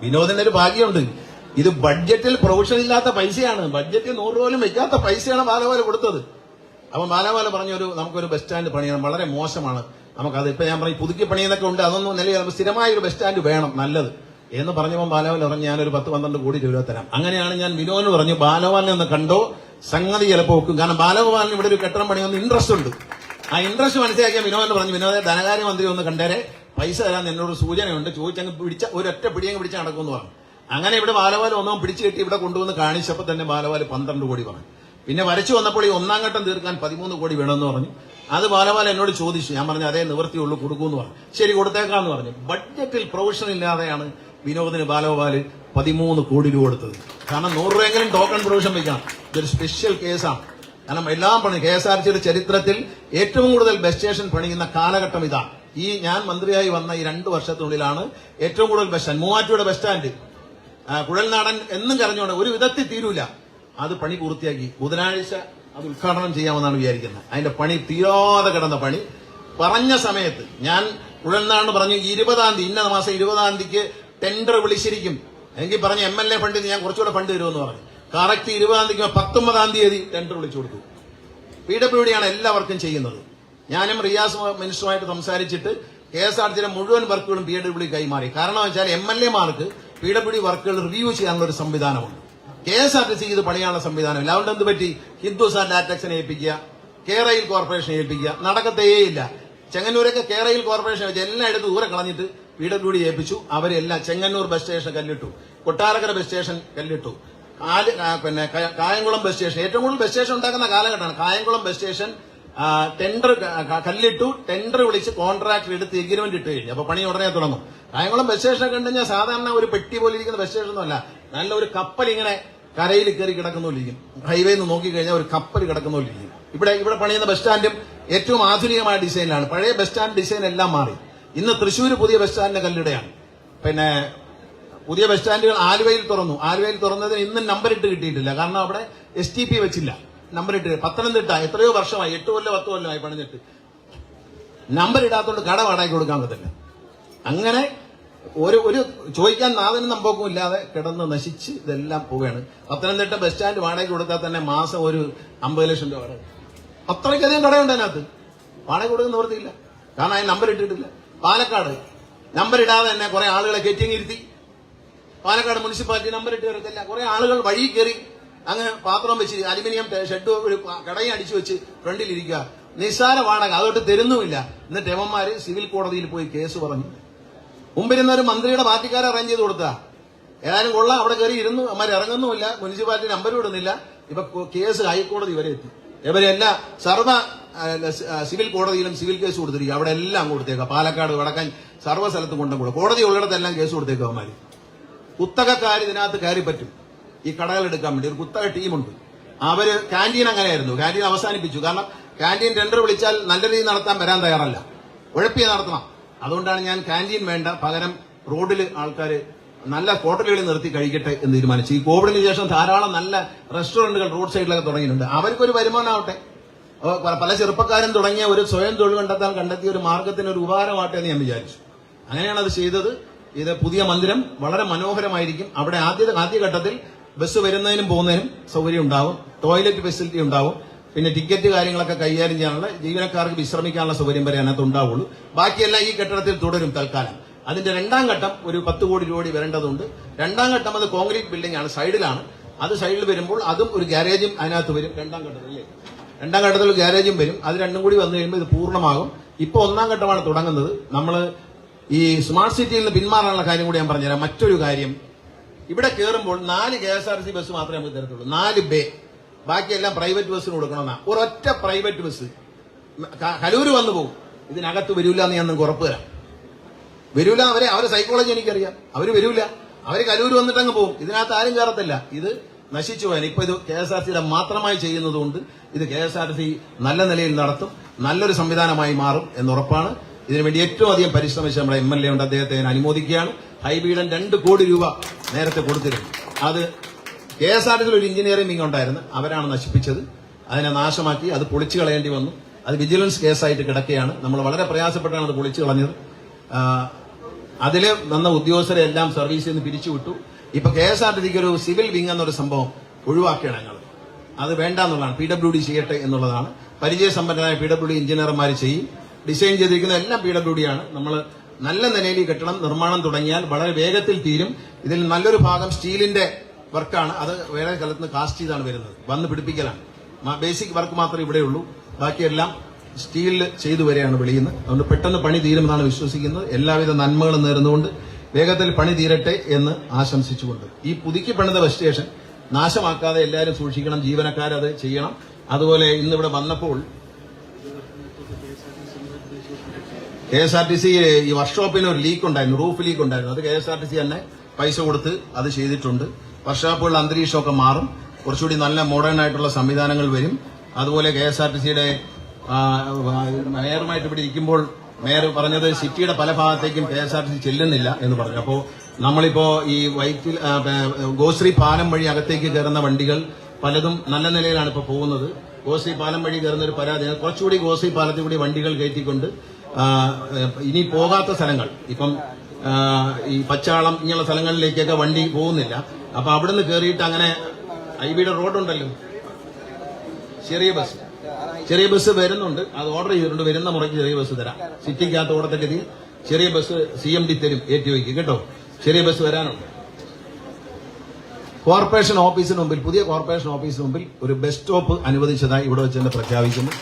വിനോദിന്റെ ഒരു ഭാഗ്യമുണ്ട്, ഇത് ബഡ്ജറ്റിൽ പ്രൊവിഷൻ ഇല്ലാത്ത പൈസയാണ്, ബഡ്ജറ്റിൽ 100 പോലും വെക്കാത്ത പൈസയാണ് ബാലഗോപാൽ കൊടുത്തത്. അപ്പൊ ബാലഗോപാൽ പറഞ്ഞൊരു നമുക്കൊരു ബസ് സ്റ്റാൻഡ് പണിയണം, വളരെ മോശമാണ് നമുക്കത്. ഇപ്പൊ ഞാൻ പറഞ്ഞു പുതുക്കി പണിയെന്നൊക്കെ ഉണ്ട്, അതൊന്നും നിലയിൽ സ്ഥിരമായ ഒരു ബസ് സ്റ്റാൻഡ് വേണം, നല്ലത് എന്ന് പറഞ്ഞപ്പോൾ ബാലഗോപാൽ പറഞ്ഞു ഞാനൊരു 10-12 കോടി രൂപ തരാം. അങ്ങനെയാണ് ഞാൻ വിനോദിന് പറഞ്ഞു ബാലഗോപാലിനെ ഒന്ന് കണ്ടോ, സംഗതി ചിലപ്പോൾ വെക്കും. കാരണം ബാലഗോപാലിന് ഇവിടെ ഒരു കെട്ടിടം പണിയൊന്നും ഇൻട്രസ്റ്റ് ഉണ്ട്. ആ ഇൻട്രസ്റ്റ് മനസ്സിലാക്കിയ വിനോദിന് പറഞ്ഞു വിനോദ ധനകാര്യമന്ത്രി ഒന്ന് കണ്ടേരെ, പൈസ തരാൻ എന്നോട് സൂചനയുണ്ട്, ചോദിച്ചങ്ങ് പിടിച്ച ഒരൊറ്റ പിടിയങ്ങ് പിടിച്ച് നടക്കുമെന്ന് പറഞ്ഞു. അങ്ങനെ ഇവിടെ ബാലഗോപാൽ ഒന്നും പിടിച്ചു കെട്ടി ഇവിടെ കൊണ്ടുവന്ന് കാണിച്ചപ്പോൾ തന്നെ ബാലഗോപാൽ 12 കോടി പറഞ്ഞു. പിന്നെ വരച്ചു വന്നപ്പോൾ ഈ 1-ാം ഘട്ടം തീർക്കാൻ 13 കോടി വേണമെന്ന് പറഞ്ഞു. അത് ബാലഗോപാൽ എന്നോട് ചോദിച്ചു, ഞാൻ പറഞ്ഞു അതേ നിവൃത്തിയുള്ളൂ, കൊടുക്കൂന്ന് പറഞ്ഞു. ശരി കൊടുത്തേക്കാന്ന് പറഞ്ഞു. ബഡ്ജറ്റിൽ പ്രൊവിഷൻ ഇല്ലാതെയാണ് വിനോദിന് ബാലഗോപാൽ 13 കോടി രൂപ കൊടുത്തത്. കാരണം 100 രൂപയെങ്കിലും ടോക്കൺ പ്രൊവിഷൻ വയ്ക്കണം. ഇതൊരു സ്പെഷ്യൽ കേസാണ്. കാരണം എല്ലാം പണി KSRTCയുടെ ചരിത്രത്തിൽ ഏറ്റവും കൂടുതൽ ബസ് സ്റ്റേഷൻ പണിയുന്ന കാലഘട്ടം ഇതാണ്. ഈ ഞാൻ മന്ത്രിയായി വന്ന ഈ 2 വർഷത്തിനുള്ളിലാണ് ഏറ്റവും കൂടുതൽ bus stand. Muvattupuzha bus stand, Kuzhalnadan എന്നും കരഞ്ഞോണ്ട് ഒരു വിധത്തിൽ തീരൂല, അത് പണി പൂർത്തിയാക്കി. ബുധനാഴ്ച അത് ഉദ്ഘാടനം ചെയ്യാമെന്നാണ് വിചാരിക്കുന്നത്. അതിന്റെ പണി തീരാതെ കിടന്ന പണി പറഞ്ഞ സമയത്ത് ഞാൻ കുഴൽനാടൻ പറഞ്ഞു 20-ാം തീയതി, ഇന്ന മാസം 20-ാം തീയതിക്ക് ടെൻഡർ വിളിച്ചിരിക്കും. എനിക്ക് പറഞ്ഞു MLA ഫണ്ടിൽ ഞാൻ കുറച്ചുകൂടെ ഫണ്ട് തരുമെന്ന് പറഞ്ഞു. കറക്റ്റ് 20-ാം തീയതി 19-ാം തീയതി ടെൻഡർ വിളിച്ചു കൊടുത്തു. PWD ആണ് എല്ലാവർക്കും ചെയ്യുന്നത്. ഞാനും റിയാസ് മിനിസ്റ്ററുമായിട്ട് സംസാരിച്ചിട്ട് KSRTCയുടെ മുഴുവൻ വർക്കുകളും PWD കൈമാറി. കാരണം വെച്ചാൽ MLA-മാർക്ക് PWD വർക്കുകൾ റിവ്യൂ ചെയ്യാനുള്ള ഒരു സംവിധാനമുണ്ട്. KSRTC ഇത് പണിയാനുള്ള സംവിധാനമില്ല. അതുകൊണ്ട് എന്ത് പറ്റി, ഹിന്ദുസ്ഥാൻ ലാറ്റക്സിനെ ഏൽപ്പിക്കുക, കേരയിൽ കോർപ്പറേഷനെ ഏൽപ്പിക്കുക, നടക്കത്തേയില്ല. ചെങ്ങന്നൂരൊക്കെ കേരയിൽ കോർപ്പറേഷൻ വെച്ച് എല്ലാം എടുത്ത് ദൂരെ കളഞ്ഞിട്ട് PWD ഏൽപ്പിച്ചു. അവരെല്ലാം ചെങ്ങന്നൂർ ബസ് സ്റ്റേഷൻ കല്ലിട്ടു, കൊട്ടാരക്കര ബസ് സ്റ്റേഷൻ കല്ലിട്ടു, പിന്നെ കായംകുളം ബസ് സ്റ്റേഷൻ, ഏറ്റവും കൂടുതൽ ബസ് സ്റ്റേഷൻ ഉണ്ടാക്കുന്ന കാലഘട്ടമാണ്. കായംകുളം ബസ് സ്റ്റേഷൻ ടെൻഡർ കല്ലിട്ടു, ടെൻഡർ വിളിച്ച് കോൺട്രാക്ടർ എടുത്ത് എഗ്രിമെന്റ് ഇട്ട് കഴിഞ്ഞു. അപ്പൊ പണി ഉടനെ തുടങ്ങും. കായംകുളം ബസ് സ്റ്റേഷൻ കണ്ടു കഴിഞ്ഞാൽ സാധാരണ ഒരു പെട്ടി പോലെ ഇരിക്കുന്ന ബസ് സ്റ്റേഷൻ ഒന്നുമല്ല, നല്ല ഒരു കപ്പൽ ഇങ്ങനെ കരയിൽ കയറി കിടക്കുന്നിരിക്കും. ഹൈവേയിൽ നിന്ന് നോക്കിക്കഴിഞ്ഞാൽ ഒരു കപ്പൽ കിടക്കുന്നിരിക്കും. ഇവിടെ പണിയുന്ന ബസ് സ്റ്റാൻഡും ഏറ്റവും ആധുനികമായ ഡിസൈനിലാണ്. പഴയ ബസ് സ്റ്റാൻഡ് ഡിസൈൻ എല്ലാം മാറി. ഇന്ന് തൃശ്ശൂർ പുതിയ ബസ് സ്റ്റാൻഡിന്റെ കല്ലിടയാണ്. പിന്നെ പുതിയ ബസ് സ്റ്റാൻഡുകൾ ആലുവയിൽ തുറന്നു. ആലുവയിൽ തുറന്നതിന് ഇന്നും നമ്പർ ഇട്ട് കിട്ടിയിട്ടില്ല. കാരണം അവിടെ STP വെച്ചില്ല, നമ്പർ ഇട്ട്. പത്തനംതിട്ട എത്രയോ വർഷമായി, 8 കൊല്ലം 10 കൊല്ലമായി പണിഞ്ഞിട്ട് നമ്പർ ഇടാത്തോണ്ട് കട വാടകയ്ക്ക് കൊടുക്കാൻ പറ്റില്ല. അങ്ങനെ ഒരു ചോദിക്കാൻ നാഥനും നമ്പോക്കും ഇല്ലാതെ കിടന്ന് നശിച്ച് ഇതെല്ലാം പോവുകയാണ്. പത്തനംതിട്ട ബസ് സ്റ്റാൻഡ് വാടകയ്ക്ക് കൊടുത്താൽ തന്നെ മാസം ഒരു 50 ലക്ഷം രൂപ വാടക. അത്രയ്ക്കധികം കടയുണ്ട് അതിനകത്ത്. വാടക കൊടുക്കുന്ന നിവൃത്തിയില്ല, കാരണം അതിന് നമ്പർ ഇട്ടിട്ടില്ല. പാലക്കാട് നമ്പർ ഇടാതെ തന്നെ കുറെ ആളുകളെ കയറ്റിങ്ങിരുത്തി. പാലക്കാട് മുനിസിപ്പാലിറ്റി നമ്പർ ഇട്ട് കയറത്തില്ല. കുറെ ആളുകൾ വഴി കയറി അങ്ങ് പാത്രം വെച്ച് അലുമിനിയം ഷെഡ് ഒരു കടയും അടിച്ചു വെച്ച് ഫ്രണ്ടിലിരിക്കുക. നിസ്സാര വാടക അതോട്ട് തരുന്നുമില്ല. എന്നിട്ട് എവന്മാര് സിവിൽ കോടതിയിൽ പോയി കേസ് പറഞ്ഞു. മുമ്പിരുന്ന ഒരു മന്ത്രിയുടെ പാർട്ടിക്കാരെ അറേഞ്ച് ചെയ്ത് കൊടുത്താ. ഏതായാലും കൊള്ളാം, അവിടെ കയറി ഇരുന്നു. അമ്മ ഇറങ്ങുന്നുമില്ല, മുനിസിപ്പാലിറ്റി നമ്പർ വിടുന്നില്ല. ഇപ്പൊ കേസ് ഹൈക്കോടതി വരെ എത്തി. ഇവരെല്ലാം സർവ്വ സിവിൽ കോടതിയിലും സിവിൽ കേസ് കൊടുത്തിരിക്കുക. അവിടെ എല്ലാം കൊടുത്തേക്കാം. പാലക്കാട് വടക്കൻ സർവ്വ സ്ഥലത്തും കൊണ്ടും കോടതി ഉള്ളിടത്തെല്ലാം കേസ് കൊടുത്തേക്കും. അവന്മാര് കുത്തകക്കാർ ഇതിനകത്ത് കയറി പറ്റും ഈ കടകൾ എടുക്കാൻ വേണ്ടി. ഒരു കുത്തക ടീമുണ്ട്. അവര് ക്യാന്റീൻ അങ്ങനെയായിരുന്നു. ക്യാന്റീൻ അവസാനിപ്പിച്ചു. കാരണം ക്യാന്റീൻ ടെൻഡർ വിളിച്ചാൽ നല്ല രീതിയിൽ നടത്താൻ വരാൻ തയ്യാറല്ല, ഉഴപ്പിയെ നടത്തണം. അതുകൊണ്ടാണ് ഞാൻ ക്യാന്റീൻ വേണ്ട, പകരം റോഡിൽ ആൾക്കാർ നല്ല ഹോട്ടലുകളിൽ നിർത്തി കഴിക്കട്ടെ എന്ന് തീരുമാനിച്ചു. ഈ കോവിഡിന് ശേഷം ധാരാളം നല്ല റെസ്റ്റോറന്റുകൾ റോഡ് സൈഡിലൊക്കെ തുടങ്ങിയിട്ടുണ്ട്. അവർക്കൊരു വരുമാനമാവട്ടെ. പല ചെറുപ്പക്കാരും തുടങ്ങിയ ഒരു സ്വയം തൊഴിൽ കണ്ടെത്തിയ ഒരു മാർഗത്തിന് ഒരു ഉപകാരമാവട്ടെ എന്ന് ഞാൻ വിചാരിച്ചു. അങ്ങനെയാണ് അത് ചെയ്തത്. ഇത് പുതിയ മന്ദിരം വളരെ മനോഹരമായിരിക്കും. അവിടെ ആദ്യഘട്ടത്തിൽ ബസ് വരുന്നതിനും പോകുന്നതിനും സൗകര്യം ഉണ്ടാവും, ടോയ്ലറ്റ് ഫെസിലിറ്റി ഉണ്ടാവും, പിന്നെ ടിക്കറ്റ് കാര്യങ്ങളൊക്കെ കൈകാര്യം ചെയ്യാനുള്ള ജീവനക്കാർക്ക് വിശ്രമിക്കാനുള്ള സൗകര്യം വരെ അതിനകത്ത് ഉണ്ടാവുള്ളൂ. ബാക്കിയെല്ലാം ഈ കെട്ടിടത്തിൽ തുടരും തൽക്കാലം. അതിന്റെ രണ്ടാം ഘട്ടം ഒരു 10 കോടി രൂപ വരേണ്ടതുണ്ട്. രണ്ടാം ഘട്ടം അത് കോൺക്രീറ്റ് ബിൽഡിംഗ് ആണ്, സൈഡിലാണ്. അത് സൈഡിൽ വരുമ്പോൾ അതും ഒരു ഗ്യാരേജും അതിനകത്ത് വരും. രണ്ടാം ഘട്ടത്തിൽ ഗ്യാരേജും വരും. അത് രണ്ടും കൂടി വന്നു കഴിയുമ്പോൾ ഇത് പൂർണ്ണമാകും. ഇപ്പൊ ഒന്നാം ഘട്ടമാണ് തുടങ്ങുന്നത്. നമ്മൾ ഈ സ്മാർട്ട് സിറ്റിയിൽ നിന്ന് പിന്മാറാനുള്ള കാര്യം കൂടി ഞാൻ പറഞ്ഞുതരാം. മറ്റൊരു കാര്യം, ഇവിടെ കയറുമ്പോൾ 4 KSRTC ബസ് മാത്രമേ നമുക്ക് തരത്തുള്ളൂ. 4 ബേ, ബാക്കിയെല്ലാം പ്രൈവറ്റ് ബസ്സിന് കൊടുക്കണമെന്നാ. ഒരൊറ്റ പ്രൈവറ്റ് ബസ് കലൂര് വന്നു പോകും, ഇതിനകത്ത് വരൂല എന്ന് ഞാൻ നിങ്ങൾക്ക് ഉറപ്പ് തരാം. വരൂല. അവരെ സൈക്കോളജി എനിക്കറിയാം. അവര് വരൂല. അവര് കലൂര് വന്നിട്ട് അങ്ങ് പോകും. ഇതിനകത്ത് ആരും കയറത്തില്ല. ഇത് നശിച്ചു പോയാൽ ഇപ്പൊ ഇത് KSRTCയുടെ മാത്രമായി ചെയ്യുന്നതുകൊണ്ട് ഇത് KSRTC നല്ല നിലയിൽ നടത്തും, നല്ലൊരു സംവിധാനമായി മാറും എന്നുറപ്പാണ്. ഇതിനുവേണ്ടി ഏറ്റവും അധികം പരിശ്രമിച്ച നമ്മുടെ MLA ഉണ്ട്, അദ്ദേഹത്തെ ഞാൻ അനുമോദിക്കുകയാണ്. ഹൈബീഡൻ 2 കോടി രൂപ നേരത്തെ കൊടുത്തിരുന്നു. അത് KSRTCയിൽ ഒരു എഞ്ചിനീയറിംഗ് വിങ് ഉണ്ടായിരുന്നു, അവരാണ് നശിപ്പിച്ചത്. അതിനെ നാശമാക്കി, അത് പൊളിച്ചു കളയേണ്ടി വന്നു. അത് വിജിലൻസ് കേസായിട്ട് കിടക്കുകയാണ്. നമ്മൾ വളരെ പ്രയാസപ്പെട്ടാണ് അത് പൊളിച്ചു കളഞ്ഞത്. അതിൽ വന്ന ഉദ്യോഗസ്ഥരെ എല്ലാം സർവീസിൽ നിന്ന് പിരിച്ചുവിട്ടു. ഇപ്പൊ KSRTCക്ക് ഒരു സിവിൽ വിങ് എന്നൊരു സംഭവം ഒഴിവാക്കുകയാണ് ഞങ്ങൾ. അത് വേണ്ട എന്നുള്ളതാണ്. PWD ചെയ്യട്ടെ എന്നുള്ളതാണ്. പരിചയസമ്പന്നരായ PWD എഞ്ചിനീയർമാർ ചെയ്യും. ഡിസൈൻ ചെയ്തിരിക്കുന്ന എല്ലാം PWD ആണ്. നമ്മൾ നല്ല നിലയിൽ ഈ കെട്ടിടം നിർമ്മാണം തുടങ്ങിയാൽ വളരെ വേഗത്തിൽ തീരും. ഇതിൽ നല്ലൊരു ഭാഗം സ്റ്റീലിന്റെ വർക്കാണ്. അത് വേറെ സ്ഥലത്ത് നിന്ന് കാസ്റ്റ് ചെയ്താണ് വരുന്നത്, വന്ന് പിടിപ്പിക്കലാണ്. ബേസിക് വർക്ക് മാത്രമേ ഇവിടെയുള്ളൂ. ബാക്കിയെല്ലാം സ്റ്റീലിൽ ചെയ്തു വരെയാണ് വെളിയുന്നത്. അതുകൊണ്ട് പെട്ടെന്ന് പണി തീരുമെന്നാണ് വിശ്വസിക്കുന്നത്. എല്ലാവിധ നന്മകളും നേർന്നുകൊണ്ട് വേഗത്തിൽ പണി തീരട്ടെ എന്ന് ആശംസിച്ചുകൊണ്ട് ഈ പുതുക്കി പണിത ബസ് സ്റ്റേഷൻ നാശമാക്കാതെ എല്ലാവരും സൂക്ഷിക്കണം. ജീവനക്കാരത് ചെയ്യണം. അതുപോലെ ഇന്നിവിടെ വന്നപ്പോൾ KSRTC ഈ വർക്ക്ഷോപ്പിന് ഒരു ലീക്ക് ഉണ്ടായിരുന്നു, റൂഫ് ലീക്ക് ഉണ്ടായിരുന്നു. അത് KSRTC തന്നെ പൈസ കൊടുത്ത് അത് ചെയ്തിട്ടുണ്ട്. വർക്ക്ഷോപ്പുകളുടെ അന്തരീക്ഷമൊക്കെ മാറും, കുറച്ചുകൂടി നല്ല മോഡേൺ ആയിട്ടുള്ള സംവിധാനങ്ങൾ വരും. അതുപോലെ KSRTCയുടെ മേയറുമായിട്ട് ഇവിടെ ഇരിക്കുമ്പോൾ മേയർ പറഞ്ഞത് സിറ്റിയുടെ പല ഭാഗത്തേക്കും KSRTC ചെല്ലുന്നില്ല എന്ന് പറഞ്ഞു. അപ്പോൾ നമ്മളിപ്പോ ഈ വൈറ്റിൽ ഗോശ്രീ പാലം വഴി അകത്തേക്ക് കയറുന്ന വണ്ടികൾ പലതും നല്ല നിലയിലാണ് ഇപ്പൊ പോകുന്നത്. ഗോശ്രീ പാലം വഴി കയറുന്ന ഒരു പരാതി, കുറച്ചുകൂടി ഗോശ്രീ പാലത്തിൽ കൂടി വണ്ടികൾ കയറ്റിക്കൊണ്ട് ഇനി പോകാത്ത സ്ഥലങ്ങൾ, ഇപ്പം ഈ പച്ചാളം ഇങ്ങനെയുള്ള സ്ഥലങ്ങളിലേക്കൊക്കെ വണ്ടി പോകുന്നില്ല. അപ്പൊ അവിടുന്ന് കയറിയിട്ട് അങ്ങനെ ഐബിയുടെ റോഡുണ്ടല്ലോ, ചെറിയ ബസ് വരുന്നുണ്ട്. അത് ഓർഡർ ചെയ്തിട്ടുണ്ട്. വരുന്ന മുറയ്ക്ക് ചെറിയ ബസ് തരാം. സിറ്റിക്കകത്ത് ഓടത്തക്കതി ചെറിയ ബസ് CMD തരും, ATOയ്ക്ക് കേട്ടോ. ചെറിയ ബസ് വരാനുണ്ട്. കോർപ്പറേഷൻ ഓഫീസിന് മുമ്പിൽ, പുതിയ കോർപ്പറേഷൻ ഓഫീസിന് മുമ്പിൽ ഒരു ബസ് സ്റ്റോപ്പ് അനുവദിച്ചതായി ഇവിടെ വെച്ച് തന്നെ പ്രഖ്യാപിക്കുന്നു.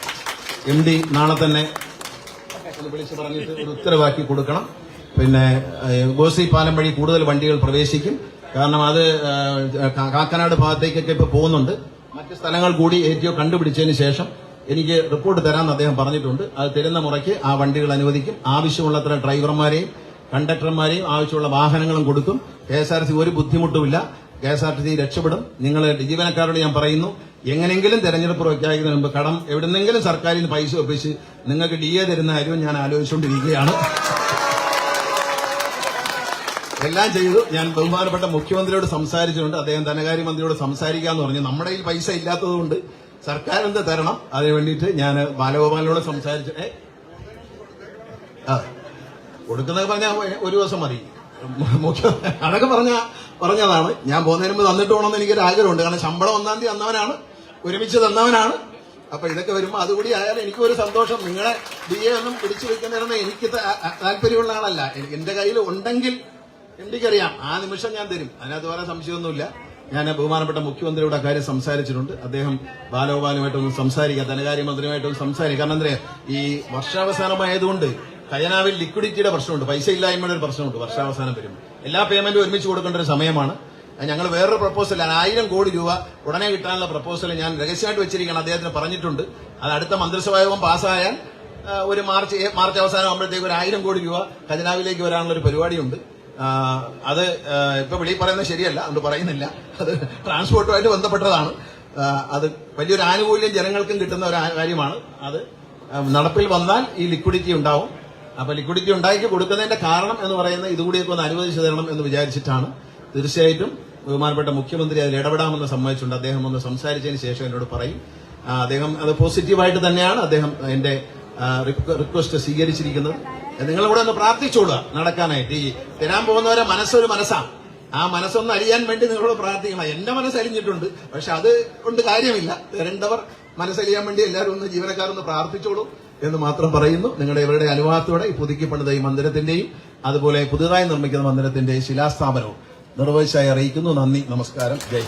MD നാളെ തന്നെ വിളിച്ച് പറഞ്ഞിട്ട് ഒരു ഉത്തരവാക്കി കൊടുക്കണം. പിന്നെ ഗോശ്രീ പാലം വഴി കൂടുതൽ വണ്ടികൾ പ്രവേശിക്കും. കാരണം അത് കാക്കനാട് ഭാഗത്തേക്കൊക്കെ ഇപ്പൊ പോകുന്നുണ്ട്. മറ്റ് സ്ഥലങ്ങൾ കൂടി ATO കണ്ടുപിടിച്ചതിന് ശേഷം എനിക്ക് റിപ്പോർട്ട് തരാമെന്ന് അദ്ദേഹം പറഞ്ഞിട്ടുണ്ട്. അത് തരുന്ന മുറയ്ക്ക് ആ വണ്ടികൾ അനുവദിക്കും. ആവശ്യമുള്ളത്ര ഡ്രൈവർമാരെയും കണ്ടക്ടർമാരെയും ആവശ്യമുള്ള വാഹനങ്ങളും കൊടുക്കും. KSRTC ഒരു ബുദ്ധിമുട്ടുമില്ല. KSRTC രക്ഷപ്പെടും. നിങ്ങൾ ജീവനക്കാരോട് ഞാൻ പറയുന്നു, എങ്ങനെങ്കിലും തെരഞ്ഞെടുപ്പ് പ്രഖ്യാപിക്കുന്നതിന് മുമ്പ് കടം എവിടുന്നെങ്കിലും സർക്കാരിൽ നിന്ന് പൈസ ഒപ്പിച്ച് നിങ്ങൾക്ക് DA തരുന്ന കാര്യവും ഞാൻ ആലോചിച്ചുകൊണ്ടിരിക്കുകയാണ്. എല്ലാം ചെയ്തു. ഞാൻ ബഹുമാനപ്പെട്ട മുഖ്യമന്ത്രിയോട് സംസാരിച്ചിട്ടുണ്ട്. അദ്ദേഹം ധനകാര്യമന്ത്രിയോട് സംസാരിക്കാന്ന് പറഞ്ഞു. നമ്മുടെ കയ്യിൽ പൈസ ഇല്ലാത്തതുകൊണ്ട് സർക്കാർ എന്ത് തരണം, അതിന് വേണ്ടിയിട്ട് ഞാൻ ബാലഗോപാലിനോട് സംസാരിച്ചു. കൊടുക്കുന്നത് പറഞ്ഞാൽ ഒരു ദിവസം മതി. അതൊക്കെ പറഞ്ഞതാണ്. ഞാൻ പോകുന്നതിന് മുമ്പ് തന്നിട്ട് പോകണമെന്ന് എനിക്കൊരു ആഗ്രഹമുണ്ട്. കാരണം ശമ്പളം 1-ാം തീയതി തന്നവനാണ്, ഒരുമിച്ച് തന്നവനാണ്. അപ്പൊ ഇതൊക്കെ വരുമ്പോൾ അതുകൂടി ആയാലും എനിക്കൊരു സന്തോഷം. നിങ്ങളെ DA ഒന്നും പിടിച്ചു വെക്കുന്നതിന് എനിക്ക് താല്പര്യമുള്ള ആളല്ല. എന്റെ കയ്യിൽ ഉണ്ടെങ്കിൽ എനിക്കറിയാം, ആ നിമിഷം ഞാൻ തരും. അതിനകത്ത് വേറെ സംശയമൊന്നുമില്ല. ഞാൻ ബഹുമാനപ്പെട്ട മുഖ്യമന്ത്രിയുടെ കാര്യം സംസാരിച്ചിട്ടുണ്ട്. അദ്ദേഹം ബാലഗോപാലുമായിട്ടൊന്നും സംസാരിക്കാം, ധനകാര്യമന്ത്രിയുമായിട്ടൊന്നും സംസാരിക്കാം. കാരണം എന്താ, ഈ വർഷാവസാനമായതുകൊണ്ട് ഖജനാവിൽ ലിക്വിഡിറ്റിയുടെ പ്രശ്നമുണ്ട്, പൈസ ഇല്ലായ്മയുടെ ഒരു പ്രശ്നമുണ്ട്. വർഷാവസാനം വരുമ്പോൾ എല്ലാ പേയ്മെന്റും ഒരുമിച്ച് കൊടുക്കേണ്ട ഒരു സമയമാണ്. ഞങ്ങൾ വേറൊരു പ്രപ്പോസൽ 1000 കോടി രൂപ ഉടനെ കിട്ടാനുള്ള പ്രപ്പോസൽ ഞാൻ രഹസ്യമായിട്ട് വെച്ചിരിക്കണം. അദ്ദേഹത്തിന് പറഞ്ഞിട്ടുണ്ട്. അത് അടുത്ത മന്ത്രിസഭാ യോഗം പാസ്സായാൽ ഒരു മാർച്ച് അവസാനം ആകുമ്പോഴത്തേക്ക് ഒരു 1000 കോടി രൂപ ഖജനാവിലേക്ക് വരാനുള്ള ഒരു പരിപാടിയുണ്ട്. അത് ഇപ്പൊ വെളി പറയുന്നത് ശരിയല്ല, അതുകൊണ്ട് പറയുന്നില്ല. അത് ട്രാൻസ്പോർട്ടുമായിട്ട് ബന്ധപ്പെട്ടതാണ്. അത് വലിയൊരു ആനുകൂല്യം ജനങ്ങൾക്കും കിട്ടുന്ന ഒരു കാര്യമാണ്. അത് നടപ്പിൽ വന്നാൽ ഈ ലിക്വിഡിറ്റി ഉണ്ടാവും. അപ്പൊ ലിക്വിഡിറ്റി ഉണ്ടാക്കി കൊടുക്കുന്നതിന്റെ കാരണം എന്ന് പറയുന്നത് ഇതുകൂടിയൊക്കെ ഒന്ന് അനുവദിച്ചു തരണം എന്ന് വിചാരിച്ചിട്ടാണ്. തീർച്ചയായിട്ടും ബഹുമാനപ്പെട്ട മുഖ്യമന്ത്രി അതിൽ ഇടപെടാമെന്ന് സമ്മതിച്ചിട്ടുണ്ട്. അദ്ദേഹം ഒന്ന് സംസാരിച്ചതിന് ശേഷം എന്നോട് പറയും. അദ്ദേഹം അത് പോസിറ്റീവായിട്ട് തന്നെയാണ് അദ്ദേഹം എന്റെ റിക്വസ്റ്റ് സ്വീകരിച്ചിരിക്കുന്നത്. നിങ്ങളിവിടെ ഒന്ന് പ്രാർത്ഥിച്ചോളുക നടക്കാനായിട്ട്. ഈ തരാൻ പോകുന്നവരെ മനസ്സൊരു മനസ്സാണ്. ആ മനസ്സൊന്ന് അലിയാൻ വേണ്ടി നിങ്ങളോട് പ്രാർത്ഥിക്കണം. എന്റെ മനസ്സലിഞ്ഞിട്ടുണ്ട്, പക്ഷെ അത് കൊണ്ട് കാര്യമില്ല. തരേണ്ടവർ മനസ്സലിയാൻ വേണ്ടി എല്ലാവരും ഒന്ന് ജീവനക്കാരൊന്ന് പ്രാർത്ഥിച്ചോളൂ എന്ന് മാത്രം പറയുന്നു. നിങ്ങളുടെ ഇവരുടെ അനുവാദത്തോടെ ഈ പുതുക്കി പണിത ഈ മന്ദിരത്തിന്റെയും അതുപോലെ പുതുതായി നിർമ്മിക്കുന്ന മന്ദിരത്തിന്റെയും ശിലാസ്ഥാപനവും നിർവഹിച്ചായി അറിയിക്കുന്നു. നന്ദി, നമസ്കാരം, ജയ്.